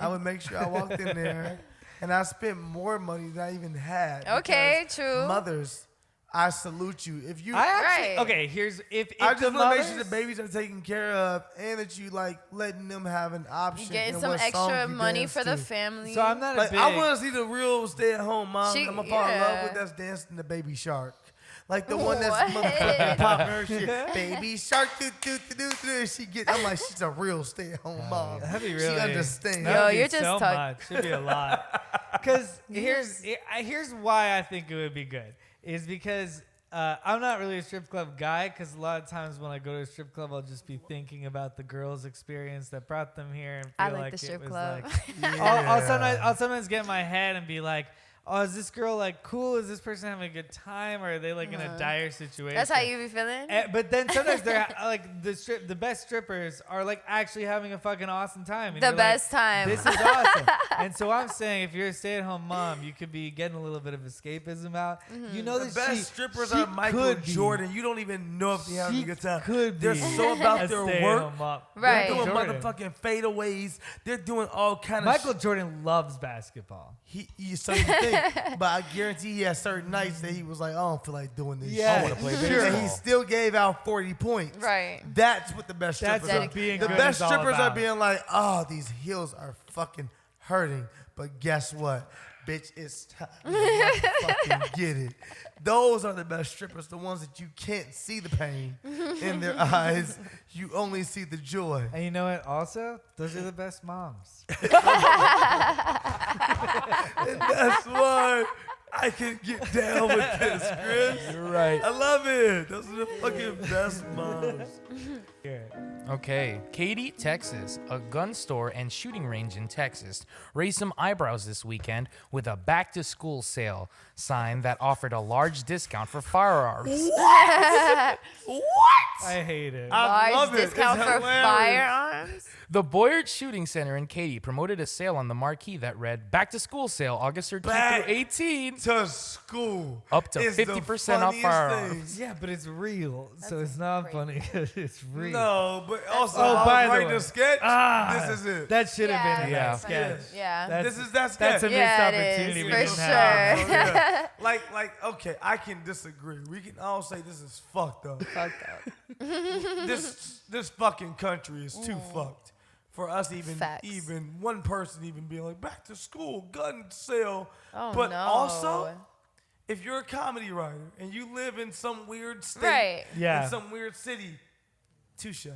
I would make sure I walked in there and I spent more money than I even had. Okay, because true. Mothers, I salute you. If you, I actually Right. okay. Here's if I the just want to make sure mothers- the babies are taken care of and that you like letting them have an option. You getting in some what song extra you money dance for the to. family. So I'm not Like a big. I want to see the real stay-at-home mom. She- I'm gonna fall in love yeah. with that's dancing the Baby Shark. Like the one that's What? motherfucking popping her shit. Baby Shark, she get. I'm like, she's a real stay-at-home mom. That'd be She really. understands. That Yo, would be you're just so talk- much. Should be a lot. Because here's why I think it would be good. Is because I'm not really a strip club guy. Because a lot of times when I go to a strip club, I'll just be thinking about the girls' experience that brought them here, and feel I like like the it strip was club. like. I'll sometimes get in my head and be like, oh, is this girl like cool? Is this person having a good time, or are they like in a dire situation? That's how you be feeling. But then sometimes they're like the best strippers are like actually having a fucking awesome time. And The you're best like, time. This is awesome. And so I'm saying, if you're a stay-at-home mom, you could be getting a little bit of escapism out. Mm-hmm. You know The that best strippers she are Michael could be. Jordan. You don't even know if they're having She a good time. could They're be so about a their stay-at-home work. mom. Right. They're doing Jordan. motherfucking fadeaways. They're doing all kind of Michael Jordan loves basketball. So you think, but I guarantee he has certain nights that he was like, I don't feel like doing this. Yeah, shit. I wanna play sure. And he still gave out 40 points. Right. That's what the best That's strippers what are. being The good best is all strippers are about. being like, oh, these heels are fucking hurting. But guess what? Bitch, it's time to fucking get it. Those are the best strippers, the ones that you can't see the pain in their eyes. You only see the joy. And you know what? Also, those are the best moms. And that's why I can get down with this, Chris. You're right. I love it. Those are the fucking best moms. Okay, Katy, Texas. A gun store and shooting range in Texas raised some eyebrows this weekend with a back-to-school sale sign that offered a large discount for firearms. What? I hate it. I love Large it. discount It's for hilarious. firearms. The Boyard Shooting Center in Katy promoted a sale on the marquee that read, "Back-to-school sale, August 13th Back through 18th. To school. Up to is the 50% off funniest firearms." thing. Yeah, but it's real, so it's not crazy. funny because it's real. No, but also, Oh, I by was the writing way. a sketch. Ah, This is it. That should have been in Yeah. that sketch. Yeah. This is that sketch. That's a missed Yeah, it opportunity is, we for didn't have. sure. Yeah. Like, okay, I can disagree. We can all say this is fucked up. Fucked up. This fucking country is too fucked for us Facts. even one person even being like back to school gun sale. Oh, but no. also, if you're a comedy writer and you live in some weird state, Right. Yeah. in some weird city, touche.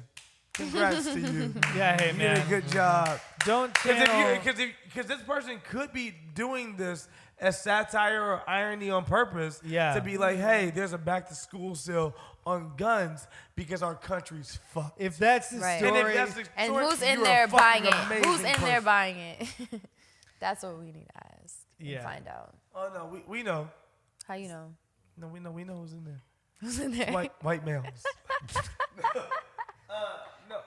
Congrats to you. Yeah, hey You man. did a good job. Don't channel. Because this person could be doing this as satire or irony on purpose. Yeah. To be like, hey, there's a back to school sale on guns because our country's fucked. If that's the Right. And story, if that's the And story, who's in you're a there buying fucking it? amazing Who's in there person. buying it? That's what we need to ask Yeah. and find out. Oh no, we know. How you know? No, we know who's in there. Who's in there? White males.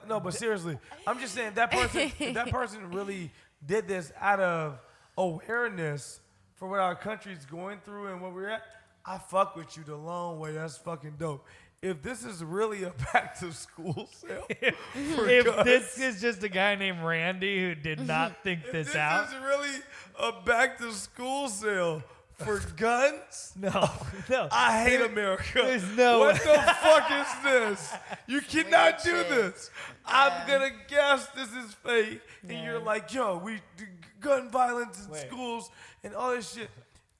No, but seriously, I'm just saying if that person really did this out of awareness for what our country's going through and what we're at, I fuck with you the long way. That's fucking dope. If this is really a back to school sale, if this is just a guy named Randy who did not think this out, is really a back to school sale for guns. no. I hate America. There's no What way. the fuck is this? You cannot do shit. this. I'm gonna guess this is fake, and you're like, yo, we do gun violence in schools and all this shit.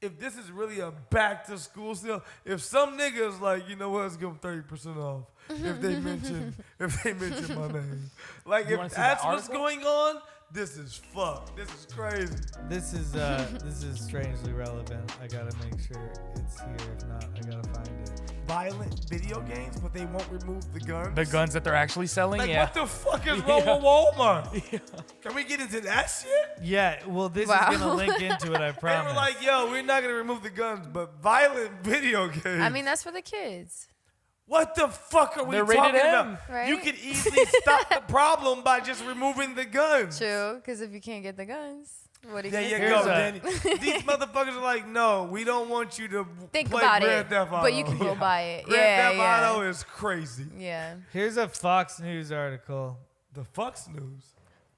If this is really a back to school sale, if some niggas like, you know what, let's give them 30% off if they mention my name. Like wanna if see that that's what's article? going on, this is fucked. This is crazy. This is strangely relevant. I gotta make sure it's here. If not, I gotta find it. Violent video games, but they won't remove the guns. The guns that they're actually selling, Like, yeah. what the fuck is wrong with Walmart? Can we get into that shit? Yeah, well, this Wow. is gonna link into it. I They promise. were like, yo, we're not going to remove the guns, but violent video games. I mean, that's for the kids. what the fuck are we They're talking rated about? M. Right? You could easily stop the problem by just removing the guns. True, because if you can't get the guns, what do you There you Here's go, a- Danny. These motherfuckers are like, no, we don't want you to Think play about Grand it, Theft Auto. but you can go buy it. Grand Yeah, Theft yeah. Auto is crazy. Yeah. Here's a Fox News article. The Fox News.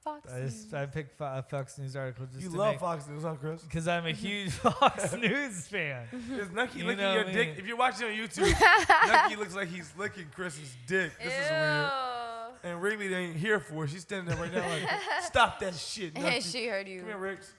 Fox. I picked a Fox News article just You to love make, Fox News, huh, Chris? because I'm a huge Fox News fan. Is Nucky You licking know your me. dick? If you're watching on YouTube, Nucky looks like he's licking Chris's dick. This is weird. And Wrigley ain't here for it. She's standing there right now like, stop that shit, Nucky. And she heard you. Come here, Ricks.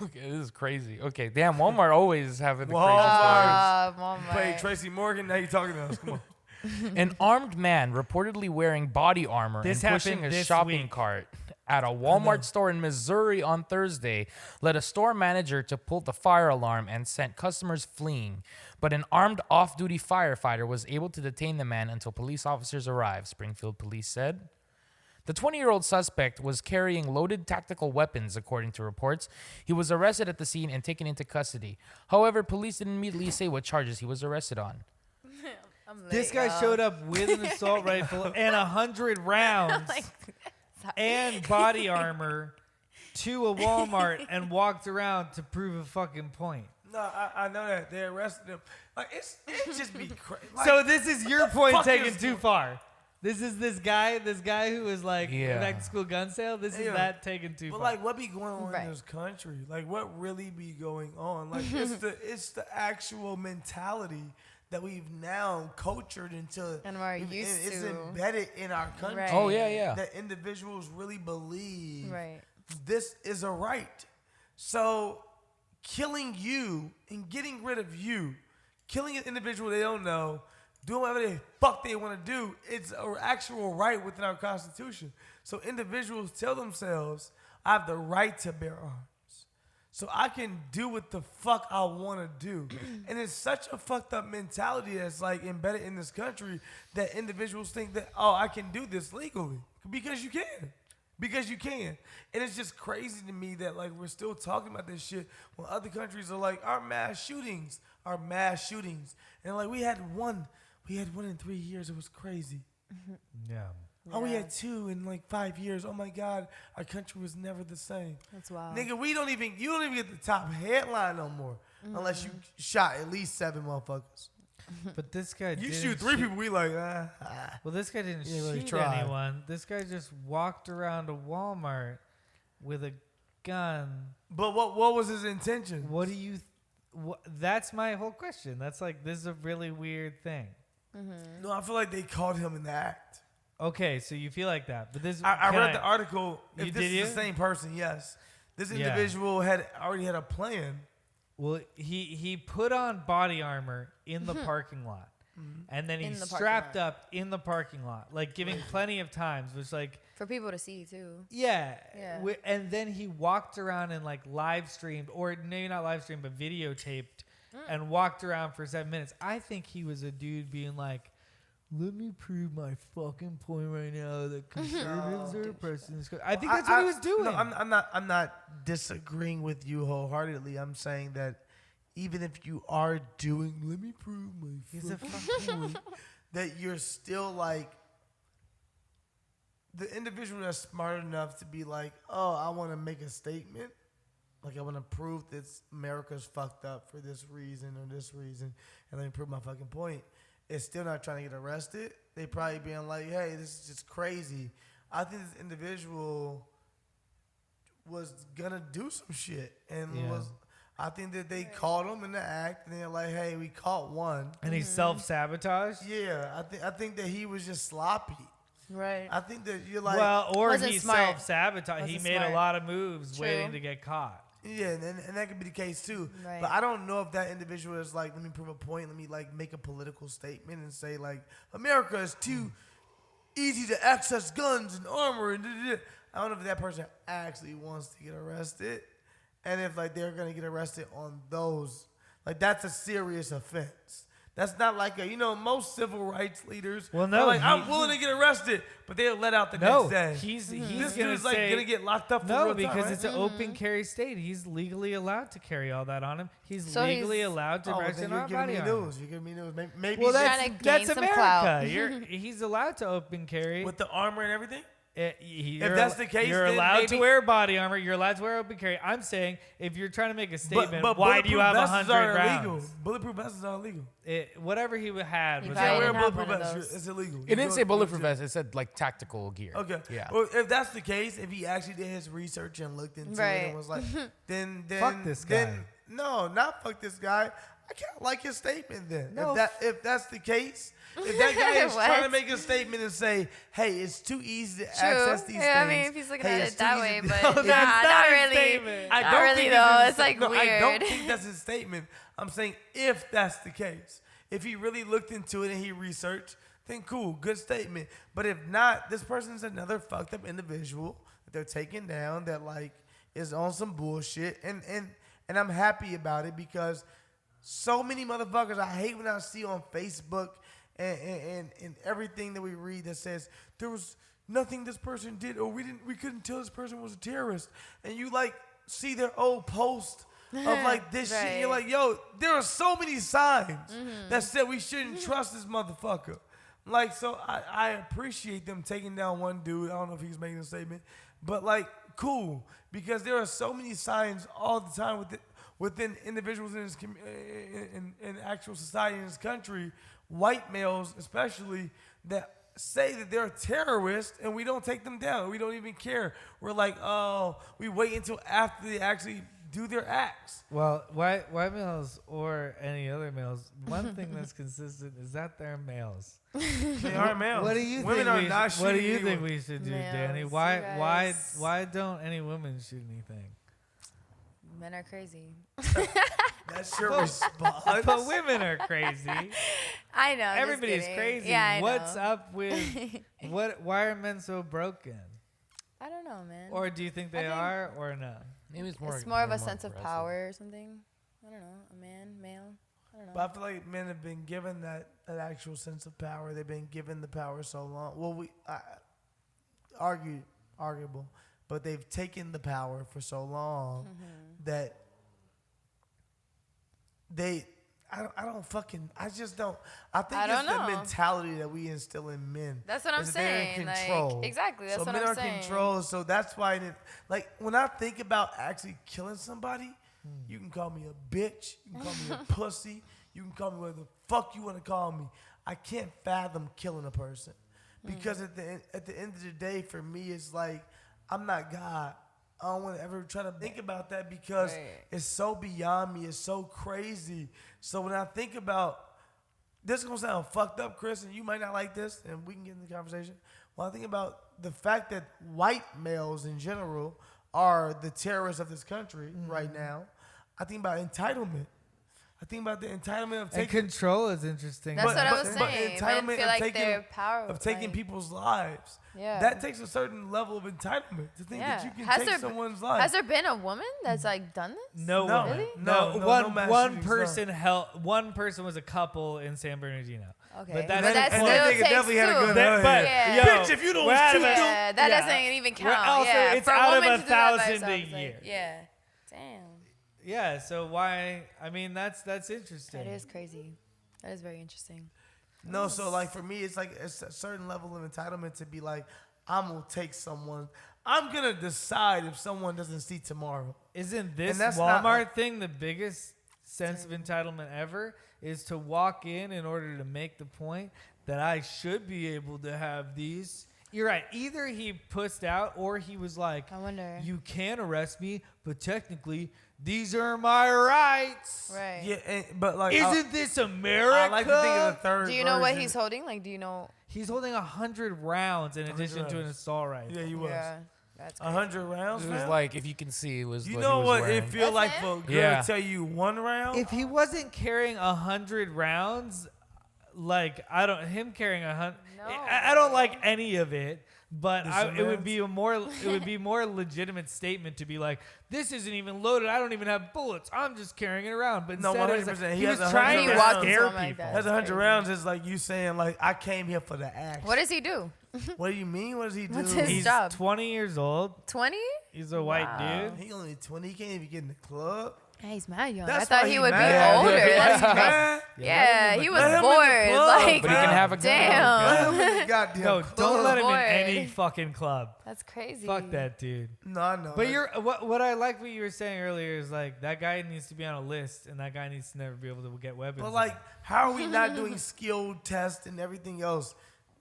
Okay, this is crazy. Okay, damn, Walmart always having the Walmart. crazy Mama. Play Tracy Morgan. Now you talking to us. Come on. stories. An armed man reportedly wearing body armor This and pushing happened a this shopping week. cart at a Walmart store in Missouri on Thursday led a store manager to pull the fire alarm and sent customers fleeing. But an armed off-duty firefighter was able to detain the man until police officers arrived, Springfield police said. The 20-year-old suspect was carrying loaded tactical weapons, according to reports. He was arrested at the scene and taken into custody. However, police didn't immediately say what charges he was arrested on. This guy showed up with an assault rifle and 100 rounds and body armor to a Walmart and walked around to prove a fucking point. No, I know that. They arrested him. Like, it just be crazy. Like, So this is your point fuck taken is too going- far. This is this guy who was like Yeah. back to school gun sale. This is Yeah. that taken too But far. like, what be going on Right. in this country? Like, what really be going on? Like, it's the actual mentality that we've now cultured into, And we're used it's to. embedded in our country. Right. Oh, yeah, yeah. That individuals really believe Right. this is a right. So killing you and getting rid of you, killing an individual they don't know, doing whatever the fuck they want to do, it's an actual right within our Constitution. So individuals tell themselves, I have the right to bear arms. So I can do what the fuck I want to do. And it's such a fucked up mentality that's like embedded in this country that individuals think that, oh, I can do this legally. Because you can. Because you can. And it's just crazy to me that like we're still talking about this shit when other countries are like, our mass shootings. And like we had one in 3 years. It was crazy. Yeah. Oh, we had 2 in like 5 years. Oh my God, our country was never the same. That's wild. Nigga, you don't even get the top headline no more unless you shot at least 7 motherfuckers. But this guy You didn't shoot 3 people, we like, Well, this guy didn't He really shoot tried. anyone. This guy just walked around a Wal Mart with a gun. But what was his intention? What do you? That's my whole question. That's like, this is a really weird thing. No, I feel like they caught him in the act. Okay, so you feel like that, but this. I read the article. You If this did is you? the same person, yes. This Yeah. individual had already had a plan. Well, he put on body armor in the parking lot, and then he In the parking strapped lot. up in the parking lot, like giving plenty of times, which like. For people to see too. Yeah. Yeah. And then he walked around and like live streamed, or maybe not live streamed, but videotaped and walked around for 7 minutes. I think he was a dude being like, let me prove my fucking point right now that conservatives are oppressing this country. I think that's what he was doing. No, I'm not disagreeing with you wholeheartedly. I'm saying that even if you are doing, let me prove my He's a fucking point, that you're still like, the individual that's smart enough to be like, oh, I want to make a statement. Like, I want to prove that America's fucked up for this reason or this reason, and let me prove my fucking point. It's still not trying to get arrested. They probably being like, hey, this is just crazy. I think this individual was going to do some shit. And I think that they caught him in the act, and they're like, hey, we caught one. And he self-sabotaged? Yeah, I think that he was just sloppy. Right. I think that you're like, Well, or Wasn't he smart. self-sabotaged. He Wasn't made smart. a lot of moves True. waiting to get caught. yeah, and that could be the case too. Right. But I don't know if that individual is like, let me prove a point, let me like make a political statement and say like, America is too easy to access guns and armor and da-da-da. I don't know if that person actually wants to get arrested, and if like they're gonna get arrested on those, like that's a serious offense. That's not like most civil rights leaders. Well, they're no, like, I'm willing to get arrested, but they're let out the No, next day. he's This gonna dude's like say, gonna get locked up for no, real time, because right? it's an open carry state. He's legally allowed to carry all that on him. He's So legally he's- allowed to Oh, register then you're on giving body me armor. news. You're giving me news. Maybe Well, trying that's to gain that's some America. clout. He's allowed to open carry. with the armor and everything. If that's the case, you're then allowed to maybe- wear body armor. You're allowed to wear open carry. I'm saying if you're trying to make a statement, But why do you have bulletproof vests are 100 illegal. rounds? Bulletproof vests are illegal. Whatever he had He was You can't probably wear a didn't have bulletproof one of vest. those. It's illegal. It didn't say bulletproof vest. It said like tactical gear. Okay. Yeah. Well, if that's the case, if he actually did his research and looked into it Right. and was like, then Fuck this then- guy. No, not fuck this guy. I can't like his statement then. No. If that's the case, if that guy is trying to What? make a statement and say, hey, it's too easy to True. access these Yeah, I things. mean, if he's looking Hey, at it's it too that easy way, to- but No, nah, that's not his really. statement. I Not don't really think though. that's It's like no, weird. I don't think that's his statement. I'm saying if that's the case, if he really looked into it and he researched, then cool, good statement. But if not, this person's another fucked up individual that they're taking down that like is on some bullshit, and I'm happy about it because so many motherfuckers I hate when I see on Facebook and everything that we read that says there was nothing this person did or we couldn't tell this person was a terrorist, and you like see their old post of like this shit, and you're Right. like, yo, there are so many signs that said we shouldn't trust this motherfucker. Like, so I appreciate them taking down one dude. I don't know if he's making a statement, but like, cool, because there are so many signs all the time within individuals in this in actual society in this country, white males especially, that say that they're terrorists and we don't take them down. We don't even care. We're like, oh, we wait until after they actually do their acts. Well, white males or any other males, one thing that's consistent is that they're males. They are males. What do you Women think? are not What do shooting you think anyone. we should do, Males, Danny? you Why guys. don't any women shoot anything? Men are crazy. That's your response. But women are crazy. I know. just Everybody's kidding. crazy. Yeah, I What's know. up with why are men so broken? I don't know, man. Or do you think they think are or no? Maybe it's more of a sense of power or something. I don't know. A man, male. I don't know. But I feel like men have been given that actual sense of power. They've been given the power so long. Well, arguable, but they've taken the power for so long that I just don't. I think I it's don't the know. mentality that we instill in men. That's what I'm is that they're saying. in Like, control. exactly, that's so what men I'm are saying. control. So that's why, like, when I think about actually killing somebody, you can call me a bitch. You can call me a pussy. You can call me whatever the fuck you want to call me. I can't fathom killing a person because at the end of the day, for me, it's like I'm not God. I don't want to ever try to think about that because it's so beyond me. It's so crazy. So when I think about this, is gonna sound fucked up, Chris, and you might not like this, and we can get in the conversation. When I think about the fact that white males in general are the terrorists of this country right now, I think about entitlement. I think about the entitlement of And taking control is interesting. That's what I was but saying. entitlement Men feel of like taking- they're powerful. of taking like, people's lives. Yeah. That takes a certain level of entitlement to think that you can Has take there- someone's life. Has there been a woman that's like done this? No, No, woman. really? no, no mass one shootings, person one person was a couple in San Bernardino. Okay. But But that that and still that nigga takes definitely had a two. good That- but Yeah. yo, Bitch, if you don't we're out of shoot a- Yeah, that yeah. doesn't even We're count. also- yeah. it's For a out of woman a to do that by 1,000 a herself, it's year. Like, yeah. Damn. Yeah, so why? I mean, that's interesting. That is crazy. That is very interesting. No, so like for me, it's like it's a certain level of entitlement to be like, I'm gonna take someone. I'm gonna decide if someone doesn't see tomorrow. Isn't this And that's not- Walmart thing the biggest sense of entitlement ever? Is to walk in order to make the point that I should be able to have these. You're right. Either he pussed out or he was like, I wonder. you can arrest me, but technically these are my rights. Right. Yeah, but like, Isn't this America? I like to think of the third. Do you know what version. he's holding? Like, do you know? He's holding 100 rounds in addition to an rounds. assault rifle. Yeah, he was. Yeah. That's crazy. 100 rounds. It was fam? like, if you can see, it was. You what know he was what wearing. it feel That's like it? for a girl Yeah. to tell you one round? If he wasn't carrying 100 rounds, like him carrying 100, No. I don't like any of it. But The it would be a more legitimate statement to be like, this isn't even loaded. I don't even have bullets. I'm just carrying it around. But No, instead it was 100%. like, He he has was 100 trying He to walked into scare something like people. that. That's 100 crazy. rounds is like you saying like I came here for the action. What does he do? What do you mean? What does he do? What's his He's job? 20 years old. 20? He's a white Wow. dude. He only 20. He can't even get in the club. Yeah, he's mad young. That's I thought why he would mad. be older. That's crazy. Man, Yeah, he was Let him in the bored. club, Like, But he can have a gun. damn. let him in the goddamn No, club. don't let him in Bored. any fucking club. That's crazy. Fuck that dude. No, I know. But you're what I like what you were saying earlier is like that guy needs to be on a list and that guy needs to never be able to get weapons. But like, how are we not doing skill tests and everything else?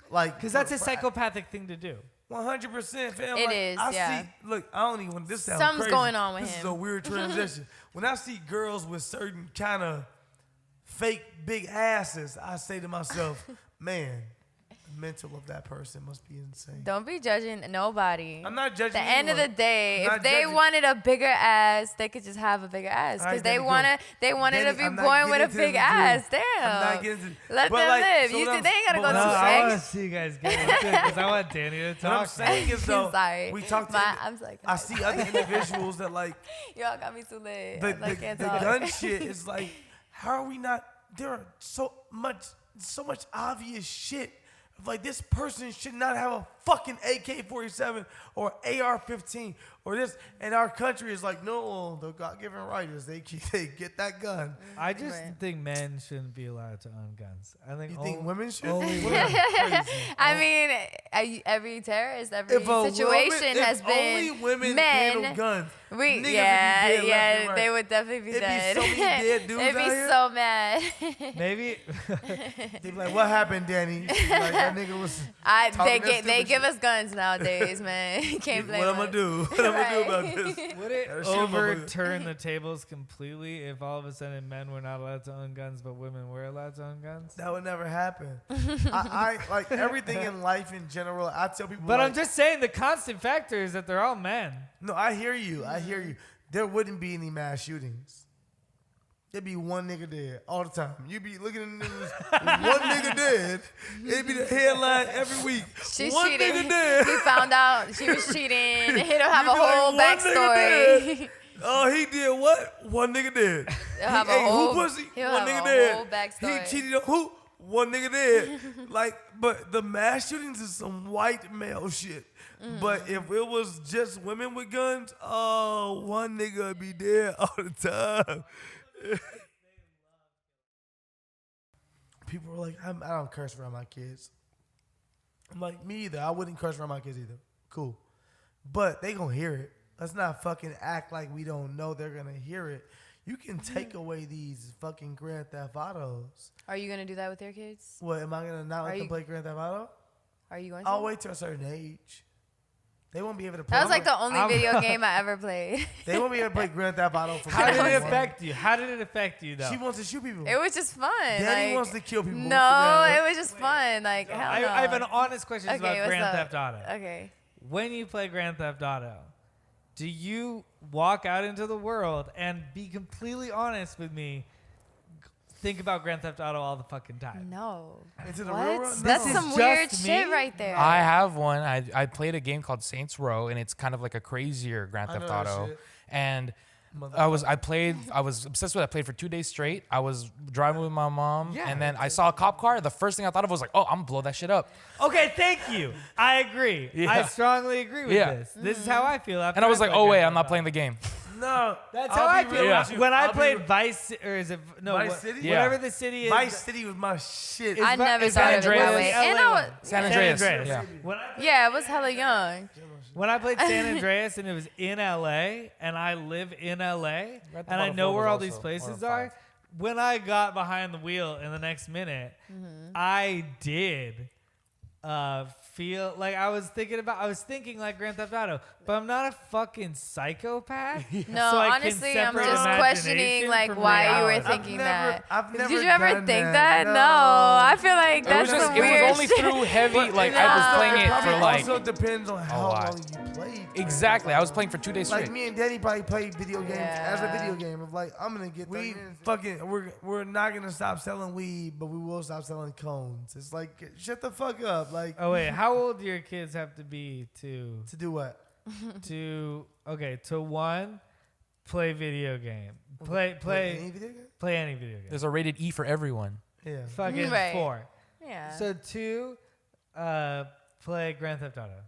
Like, because that's a psychopathic thing to do. 100%, fam. It like, is, I yeah. see. Look, I don't even want this sound Something's crazy. going on with this him. is a weird transition. When I see girls with certain kind of fake big asses, I say to myself, man, the mental of that person must be insane. Don't be judging nobody. I'm not judging. At the end of the anyone. day, I'm if not they judging. wanted a bigger ass, they could just have a bigger ass All right, because they Danny, go. wanted Danny, to be I'm not born with a getting big into ass. this, Damn. I'm not getting into. Let but them like, live. so You what think they ain't gotta but go what to No, I'm I saying- want to see you guys get into it because I want Danny to What talk. I'm saying is though, Sorry. we talked to. I'm sorry. I see other individuals that like Y'all got me too lit. the, I the, can't the talk. gun shit is like, how are we not? There are so much obvious shit. Like this person should not have a fucking AK-47 or AR-15 or this. And our country is like, no, the God-given right is they get that gun. I just Right. think men shouldn't be allowed to own guns. I think You think women should? only Women women. are crazy. I mean, every terrorist, every If a situation woman, has if been only women men. handle guns, niggas would be Yeah, dead left and right. they would definitely be It'd be dead. so many dead dudes They'd be out here. so mad. Maybe They be like, what happened, Danny? Like, that nigga was. They Talking that gave stupid give us guns nowadays, man. Can't blame What I'm us. gonna do? What I'm gonna do about this? Would it Gotta shoot 'em, overturn the tables completely if all of a sudden men were not allowed to own guns, but women were allowed to own guns? That would never happen. I like everything in life in general. I tell people, But like, I'm just saying the constant factor is that they're all men. no. I hear you. I hear you. There wouldn't be any mass shootings. There'd be one nigga dead all the time. You'd be looking in the news, one nigga dead. It'd be the headline every week. She's one cheating. nigga dead. He found out she was cheating. He'll have a You'd be like, whole "One nigga backstory. Oh, he did what? One nigga dead. He'll have He a ate whole- who pussy? he'll One have nigga a dead. whole backstory. He cheated on who? One nigga dead. Like, but the mass shootings is some white male shit. But if it was just women with guns, oh, one nigga would be dead all the time. People were like, I don't curse around my kids. I'm like, me either. I wouldn't curse around my kids either. Cool. But they gonna hear it. Let's not fucking act like we don't know they're gonna hear it. You can take away these fucking Grand Theft Autos. Are you gonna do that with your kids? What, am I gonna not let them play Grand Theft Auto? Are you going to? I'll wait till a certain age. They won't be able to play. That was like the only video game I ever played. They won't be able to play Grand Theft Auto for How did it one. affect you? How did it affect you, though? She wants to shoot people. It was just fun. Daddy like, wants to kill people. No, Yeah. it was just fun. Like, hell no. I have an honest question Okay, about what's Grand up? Theft Auto. Okay. When you play Grand Theft Auto, do you walk out into the world and be completely honest with me? Think about Grand Theft Auto all the fucking time. No. Into the What? real world? That's No. some Just weird me? shit right there. I have one. I played a game called Saints Row, and it's kind of like a crazier Grand I Theft know that Auto. shit. And I was obsessed with it. I played for 2 days straight. I was driving with my mom, Yeah. and then I saw a cop car. The first thing I thought of was like, oh, I'm gonna blow that shit up. Okay, thank you. I agree. Yeah. I strongly agree with Yeah. this. This is how I feel after And I was like, play oh wait, Grand I'm not Theft playing Auto. the game. No. That's I'll how I be feel. real with you. When I I'll be played real- Vice, or is it no? Vice City? Yeah. Whatever the city is. Vice City was my shit. I never is thought San of it that Andreas way. LA And I was, one? San Andreas. Yeah. Yeah. yeah, I was hella young. When I played San Andreas and it was in LA, and I live in LA, Grand Theft and I Auto know 4 where was all these also places 4 or are, 5. when I got behind the wheel in the next minute, I did feel like I was thinking like Grand Theft Auto, but I'm not a fucking psychopath. No, so I can honestly, I'm separate just questioning imagination like from why you reality. were thinking that. I've never Did you ever done think that? No, I feel like It that's was just some it weird was only shit. through heavy. Like No. I was playing it Probably for like also depends on how lot. long you played. exactly. I was playing for 2 days Like straight. me and Danny probably played video games as a Yeah. video game of like I'm gonna get we're not gonna stop selling weed, but we will stop selling cones. It's like shut the fuck up. Like Oh wait, how old do your kids have to be to do what? to one play video game? Any Play video game? play any video game. There's a rated E for everyone. Yeah. Fucking Right. 4. Yeah. So 2 play Grand Theft Auto.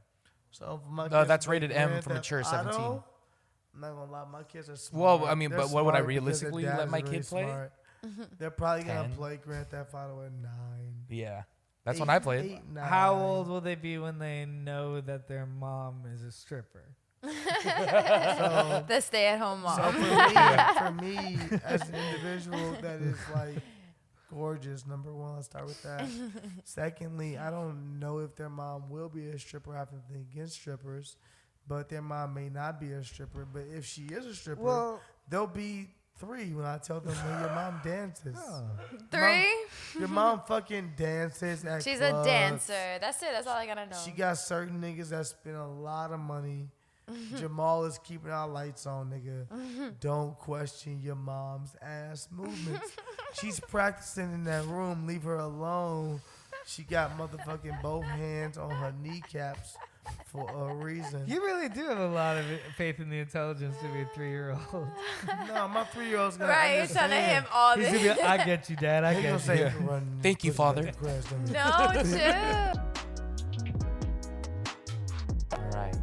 So for my No, kids that's to play rated M Grand for Theft mature, Auto, 17. I'm not gonna lie, my kids are smart. Well, I mean, They're but what would I smart because their realistically dad let is my really kid play? smart. They're probably gonna 10. play Grand Theft Auto at 9. Yeah, that's when I played. 8, 9. How old will they be when they know that their mom is a stripper? So, The stay-at-home so mom. for me, as an individual that is like gorgeous, number one, let's start with that. Secondly, I don't know if their mom will be a stripper. I have nothing against strippers, but their mom may not be a stripper. But if she is a stripper, Well, they'll be 3 when I tell them when your mom dances. 3? Your mom fucking dances at She's clubs. a dancer. That's it. That's all I gotta know. She got certain niggas that spend a lot of money. Jamal is keeping our lights on, nigga. Don't question your mom's ass movements. She's practicing in that room. Leave her alone. She got motherfucking both hands on her kneecaps for a reason. you really do have a lot of faith in the intelligence to be a 3-year-old. No, my 3-year-old's gonna Right, you're trying to understand. him all He's this. gonna be like, I get you, Dad. I He gonna get say, you. "Run, Thank you, pussy Father." like a crash dummy." No, chill. All right.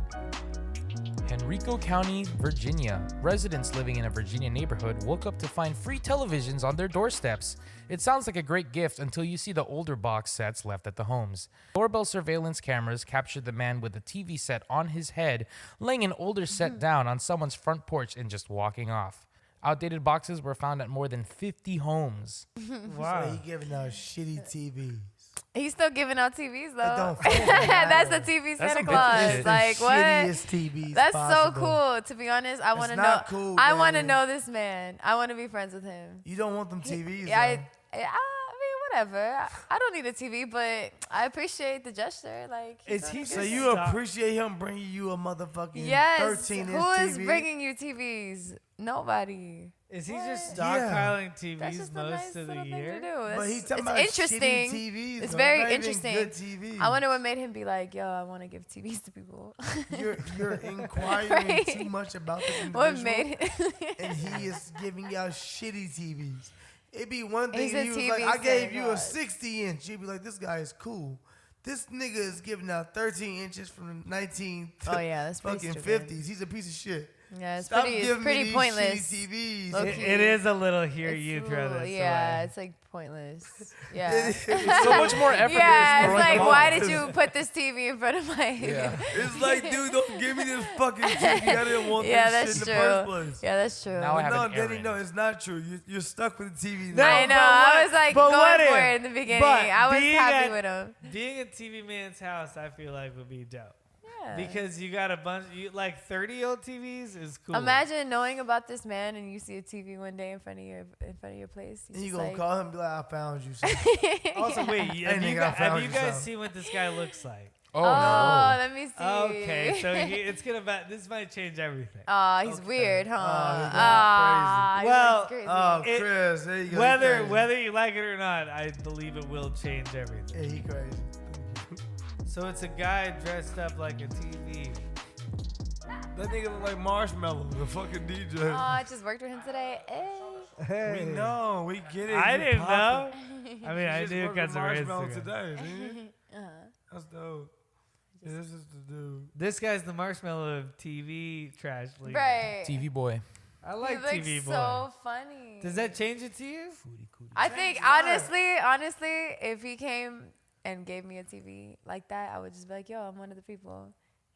Henrico County, Virginia. Residents living in a Virginia neighborhood woke up to find free televisions on their doorsteps. It sounds like a great gift until you see the older box sets left at the homes. Doorbell surveillance cameras captured the man with a TV set on his head, laying an older set down on someone's front porch and just walking off. Outdated boxes were found at more than 50 homes. So Wow. he giving out shitty TVs. He's still giving out TVs It though. don't fucking matter. That's the TV That's Santa some bitch Claus. shit. Like what? Shittiest TVs That's possible. so cool. To be honest, I want to know. not cool, I want to man. know this man. I want to be friends with him. You don't want them TVs. Yeah, I though. mean, whatever. I don't need a TV, but I appreciate the gesture. Like, he's Is doing he a So good you Stop. appreciate him bringing you a motherfucking Yes. 13-inch Who TV? is bringing you TVs? Nobody. Is he just Yeah. stockpiling That's TVs just a most nice of the little thing to year? do. But That's- he's talking it's about interesting. shitty TVs. It's though. very Not even interesting. Good TVs. I wonder what made him be like, yo, I want to give TVs to people. You're inquiring Right. too much about this individual, What made it? and he is giving out shitty TVs. It'd be one thing He's if a he was TV like, I gave you a Santa Claus. 60-inch. You'd be like, this guy is cool. This nigga is giving out 13 inches from the 19 Oh, yeah, that's pretty fucking stupid. 50s. He's a piece of shit. Yeah, it's Stop pretty, giving it's pretty me these pointless. shitty TVs. Low It, key. it is a little here It's you a throw little- this yeah, away. it's like pointless. Yeah. So much more effort. Yeah, than it's just like, throwing them why out. did you put this TV in front of my? Yeah. It's like, dude, don't give me this fucking TV. I didn't want Yeah, this that's shit in the first true. place. Yeah, that's true. Now I But have no, an Danny, errand. no, it's not true. You're stuck with the TV No, now. I know. but I what- was like but going what for if- it in the beginning. but I was being happy at- with him. Being a TV man's house, I feel like would be dope. Yeah. Because you got a bunch, like 30-year-old TVs is cool. Imagine knowing about this man and you see a TV one day in front of your place. And you just gonna like, call him and be like, I found you. Son. Also, wait, Hey, have you, nigga, I have found you you guys something. seen what this guy looks like? Oh, Oh, no. let me see. Okay, so it's gonna this might change everything. Oh, he's weird, huh? Oh, he's Ah, crazy. he's Well, like crazy. Oh, It- Chris, there you go. Whether He crazy. whether you like it or not, I believe it will change everything. Yeah, he crazy. So it's a guy dressed up like a TV. That nigga look like Marshmallow, the fucking DJ. Oh, I just worked with him today. Hey. We know, we get it. I you didn't know. poppin'. I mean, I You just do worked because with of Marshmallow Instagram. today, didn't you? Uh-huh. That's dope. Yeah, this is the dude. This guy's the marshmallow of TV trash league. Right. TV boy. I like he TV looks boy. so funny. Does that change it to you? I think honestly, if he came and gave me a TV like that, I would just be like, yo, I'm one of the people.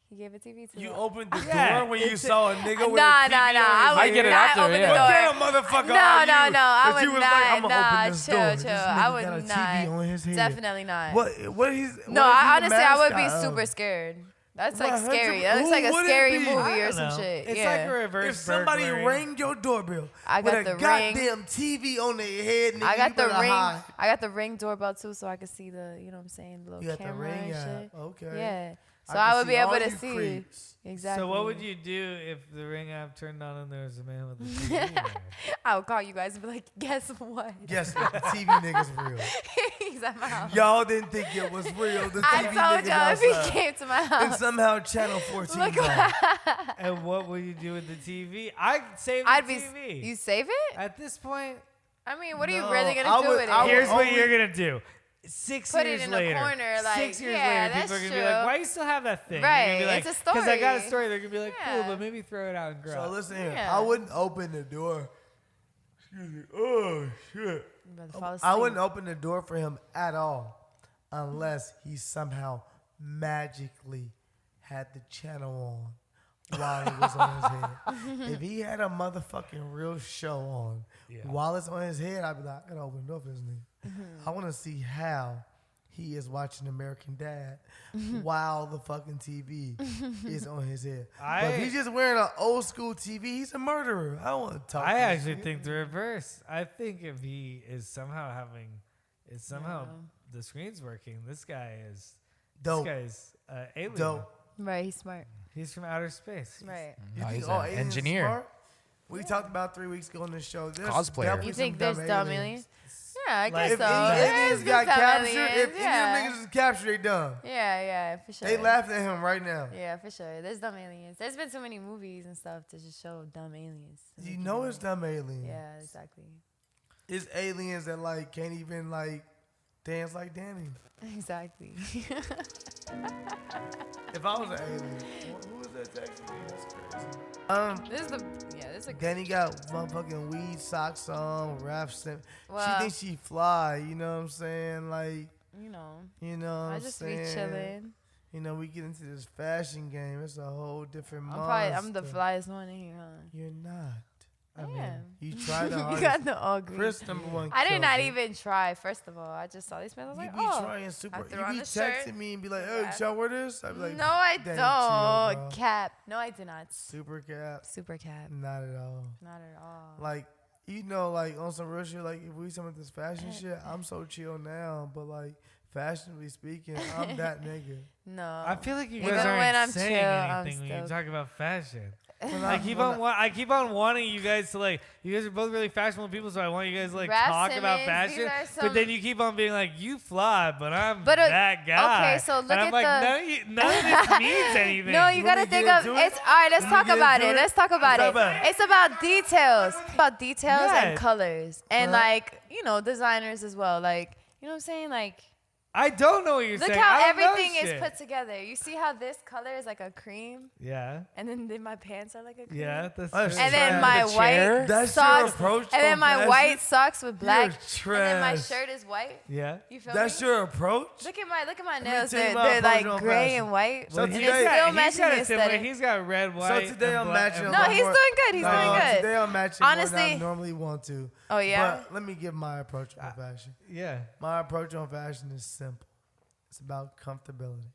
He gave a TV to You me. opened the Yeah, door when you it's saw a nigga with Nah, a TV nah, on nah. his I would I get it not after, open yeah. the door. What kind of motherfucker No, are no, you? no. I That would you was not. like, I'ma Nah, open this door. chill, This chill. nigga I would got a not. TV on his head. Definitely not. What he's? No, what is he the honestly, I would be mascot of? super scared. That's like 100 scary. That looks Who like a would it scary be? movie I or don't some know. shit. It's Yeah. like a reverse If somebody burglary. rang your doorbell I with got a the ring. goddamn TV on their head, nigga, I got you the better ring. hide. I got the ring doorbell too, so I could see the, you know what I'm saying, the little You got the camera ring, and yeah. shit. Okay. Yeah. So can I would see be able all to you see. creeps. Exactly. So what would you do if the ring app turned on and there was a man with a TV? there? I would call you guys and be like, guess what? Guess what? The TV nigga's real. He's at my house. Y'all didn't think it was real. The I TV told nigga's y'all if he outside. came to my And house, somehow Channel 14 Look gone. And what would you do with the TV? I'd save the I'd be. TV. You save it? At this point, I mean, what are you No, really I gonna do would- with it? I would here's what only- you're gonna do. 6 Put it years in a later, corner, like, 6 years yeah, later, people that's are gonna be true. like, "Why you still have that thing?" Right, You're gonna be like, it's a Because I got a story. story. They're gonna be like, "Cool, Yeah. but maybe throw it out and grow." So listen here. Yeah. I wouldn't open the door. Excuse me. Oh, shit. You better fall I asleep. wouldn't open the door for him at all unless he somehow magically had the channel on while it was on his head. If he had a motherfucking real show on while it's on his head, I'd be like, I gotta open the door for this nigga. I wanna see how he is watching American Dad while the fucking TV is on his head. But if he's just wearing an old school TV, he's a murderer. I don't want to talk I to this actually nigga. think the reverse. I think if he is somehow the screen's working, this guy is Dope. This guy's alien. Dope. Right, he's smart. He's from outer space. Right. You No, think he's all an aliens engineer. smart? We talked about 3 weeks ago on this show. There's Cosplayer. definitely You some think there's dumb aliens? Yeah, I guess Like, so. If any There aliens is got some captured, aliens, if any yeah. of them niggas is captured, they done. Yeah, for sure. They laughing at him right now. Yeah, for sure. There's dumb aliens. There's been so many movies and stuff to just show dumb aliens. You know it's dumb aliens. Yeah, exactly. It's aliens that like can't even like dance like Danny. Exactly. If I was an alien, who was that texting me? That's crazy. this is a Danny got motherfucking weed socks on, Ralph Sim. Well- She thinks she fly, you know what I'm saying? Like, you know. you know what I I'm just saying? be chilling. You know, we get into this fashion game. It's a whole different I'm monster. the flyest one in here, huh? You're not. I mean, Damn. you tried the You hardest. got the all green. Chris #1. I did kills not it. even try. First of all, I just saw these pants. I was You like, be oh. trying super. threw You on be the shirt. texting me and be like, "Hey, Yeah. should I wear this?" I'd be like, No, I "Dang, don't. chill, bro." Cap. No, I did not. Super cap. Super cap. Not at all. Not at all. Like, you know, like on some real shit, like if we some of this fashion shit, I'm so chill now. But like, fashionably speaking, I'm that nigga. No. I feel like you Even guys when aren't I'm saying chill, I'm anything when you still- talk about fashion. When I keep on wanting you guys to like. You guys are both really fashionable people, so I want you guys to like Raf talk about Simmons, these fashion. are But then some- you keep on being like, "You fly, but I'm But, that guy." okay, so look and I'm at like, the- none of this means anything. No, you Want gotta me to think get of into it? it's all right. Let's Want me talk to get about into it. it? Let's talk about Let's it. talk about it. It's about details, about details Yeah. and colors, and Uh-huh. like designers as well. Like you know what I'm saying? Like I don't know what you're look saying. how I don't know everything is shit. put together. You see how this color is like a cream, Yeah, and then my pants are like a cream. yeah, that's Oh, true. And then Trash. my The chair? white That's your socks, approach and then on my fashion? white socks with black, You're and then my trash. shirt is white. Yeah. You feel That's me? your approach. Look at my me nails. tell you They're, my they're approach like on gray fashion. and white. So and today- it's still he's got matching a the similar. aesthetic. He's got red, white. today and I'm black, matching and No, more- he's doing good. He's doing good. Today I'm matching more than Honestly- I normally want to. Oh yeah. But let me give my approach on fashion. Yeah. My approach on fashion is simple. It's about comfortability.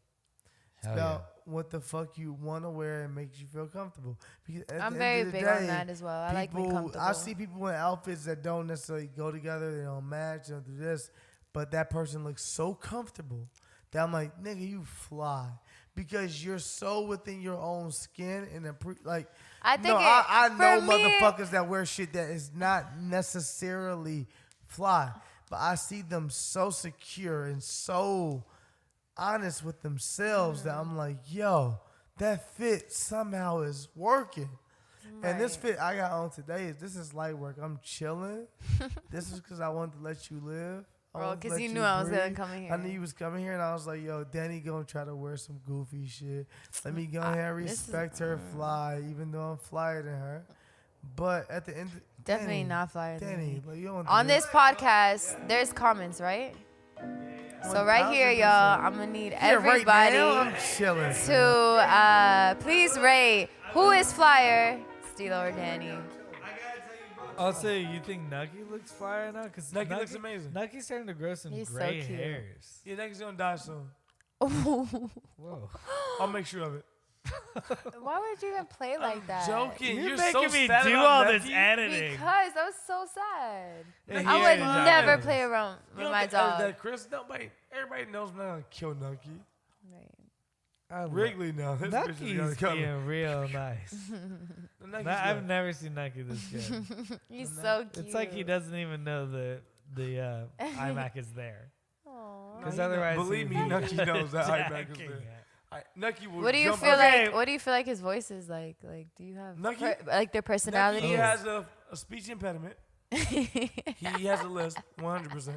It's Hell about what the fuck you want to wear and makes you feel comfortable. Because at I'm the very end of the big day, on that as well. I like being people- comfortable. I see people in outfits that don't necessarily go together. They don't match. They don't do this. But that person looks so comfortable that I'm like, nigga, you fly. Because you're so within your own skin and like. I think no, it- I for know me- motherfuckers that wear shit that is not necessarily fly. But I see them so secure and so honest with themselves that I'm like, yo, that fit somehow is working. And this fit I got on today this is light work. I'm chilling. This is because I wanted to let you live. I Bro, wanted to because let you knew I was gonna breathe. come in here. I knew you was coming here, and I was like, yo, Danny gonna try to wear some goofy shit. Let me go ahead and this is- respect her fly, even though I'm flyer than her. But at the end, Definitely Danny, not flyer than Danny, me. like, you don't On do this podcast, there's comments, right? So right here, 1000%. y'all, I'm gonna need Yeah, right everybody now, I'm chilling. to please rate who is flyer, Steelo or Danny. Also, you think Nucky looks fire now? Because Nucky looks amazing. Nucky's starting to grow some He's so gray cute. hairs. Yeah, niggas gonna die soon. Whoa. I'll make sure of it. Why would you even play like that? Joking. You're You're making so me sad do about all Nucky. this editing. Because that was so sad. Yeah, I would yeah, never yeah. play around You with don't my think other dog. than Chris, everybody knows I'm not gonna kill Nucky. Right. Wrigley now. This bitch is Nucky's gonna come. being real nice. Nucky's I've good. never seen Nucky this good. He's so cute. It's like he doesn't even know the iMac is there. Aw. Because No, he otherwise, believe he'd me, be Nucky knows that iMac is attacking there. it. Nucky will What do you jump feel out- Okay. like? What do you feel like his voice is like? Like, do you have Nucky? like their personality? Nucky has a speech impediment. He has a list, 100%.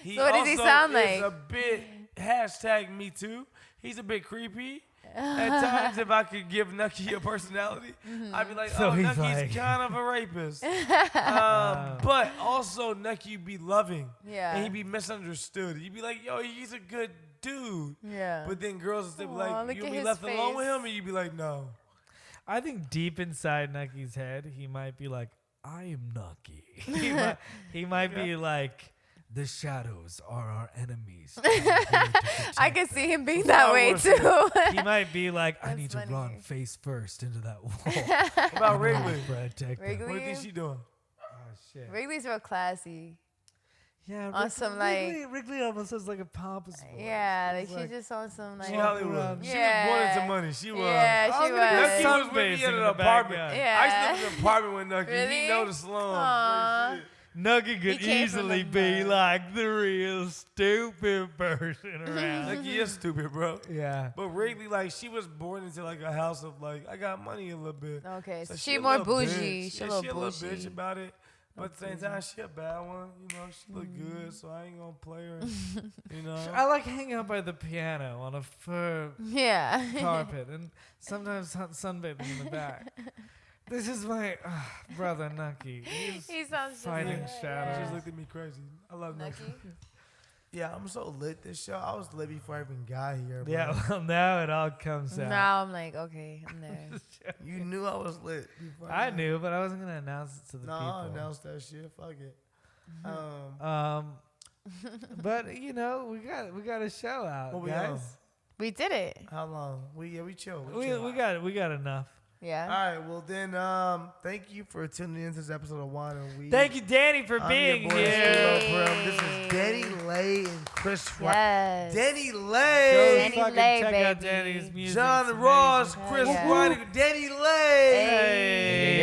He So what does he also sound is like? a bit #me too. He's a bit creepy. At times, if I could give Nucky a personality, I'd be like, So oh, he's Nucky's like- kind of a rapist. But also, Nucky would be loving. Yeah. And he'd be misunderstood. You'd be like, yo, he's a good dude. Yeah. But then girls would still be Aw, like, look you'll at be his left alone with face. him? And you'd be like, no. I think deep inside Nucky's head, he might be like, I am Nucky. he might be like, the shadows are our enemies. I could see him being that way Star too. He might be like, I That's need funny. to run face first into that wall. What about Wrigley? Protect them." Wrigley? What do you think she doing? Oh, shit. Wrigley's real classy. Yeah, On some, like- Wrigley almost has like a pompous voice. Yeah, like It's she just on some like. She Hollywood. She was born Yeah. into money. She was. Yeah, she Nucky was. was with me in Sunbasing in an the apartment. backyard. Yeah. I used to live in an apartment with Nucky. Really? He know the slums. Aw. Shit. Nucky could came from easily the be mud. like the real stupid person around. Nucky is stupid, bro. Yeah. But Wrigley, like, she was born into like a house of like, I got money a little bit. Okay, so So she a more little bougie. bitch. She a Yeah, little she a little bitch bougie. about it. But at the same time, she a bad one. You know, she look good, so I ain't gonna play her. You know. I like hanging out by the piano on a fur Yeah. carpet and sometimes sunbathing in the back. This is my brother Nucky. He's He sounds just fighting like- She shadows. just looked at me crazy. I love Nucky. Nucky. Yeah, I'm so lit this show. I was lit before I even got here. Bro. Yeah, well, now it all comes out. Now I'm like, okay, I'm there. You knew I was lit before. I knew, but I wasn't gonna announce it to the No, people. I'll announce that shit. Fuck it. But you know, we got a show out, What we guys. on? We did it. How long? We chill. We got enough. Yeah. All right. Well then, thank you for tuning in to this episode of Wine and Weed. Thank you, Danny, for I'm being your boy, here. Steelo Brim. This is DaniLeigh and Chris White. Yes. Go DaniLeigh, fucking DaniLeigh, check out baby. Danny's music. John It's Ross, amazing. Chris Yeah. White, DaniLeigh.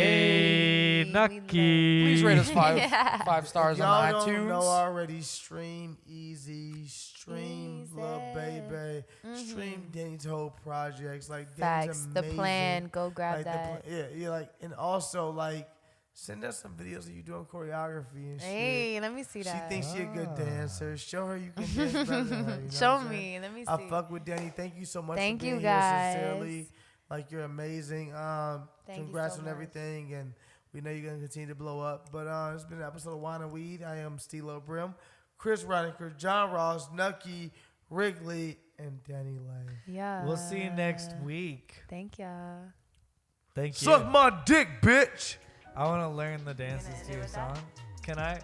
Hey, We Nucky. Please rate us five Yeah. five stars Y'all on don't iTunes. know already. Stream Easy, stream Easy. Lil Baby, stream Danny's whole projects. Like Facts. Danny's The amazing. plan. Go grab Like that. yeah, like, and also like send us some videos of you doing choreography and shit. Hey, let me see She that. thinks she a good dancer. Show her you can dance better than her. You know Show what I'm saying? me. Let me see. I fuck with Danny. Thank you so much Thank for you, being guys. here sincerely. Like you're amazing. Thank you Congrats so on much. everything, and we know you're gonna continue to blow up. But it's been an episode of Wine and Weed. I am Steelo Brim, Chris Rodiker, John Ross, Nucky, Wrigley, and DaniLeigh. Yeah. We'll see you next week. Thank ya. Thank you. Suck my dick, bitch. I want to learn the dances to your song. Can I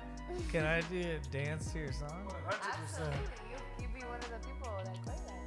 do a dance to your song? 100%. You be one of the people that play that.